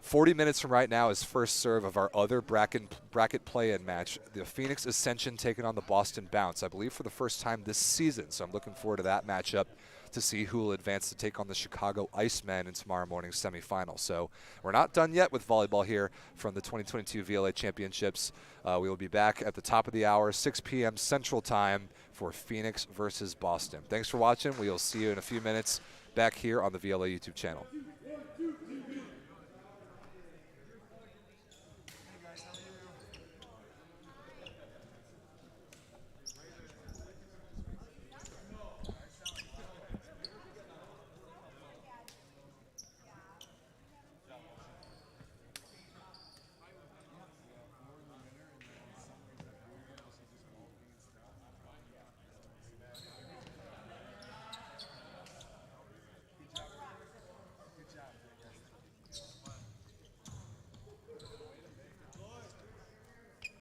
40 minutes from right now is first serve of our other bracket play-in match, the Phoenix Ascension taking on the Boston Bounce, I believe for the first time this season. So I'm looking forward to that matchup to see who will advance to take on the Chicago Icemen in tomorrow morning's semifinal. So we're not done yet with volleyball here from the 2022 VLA Championships. We will be back at the top of the hour, 6 p.m. Central Time for Phoenix versus Boston. Thanks for watching. We will see you in a few minutes back here on the VLA YouTube channel.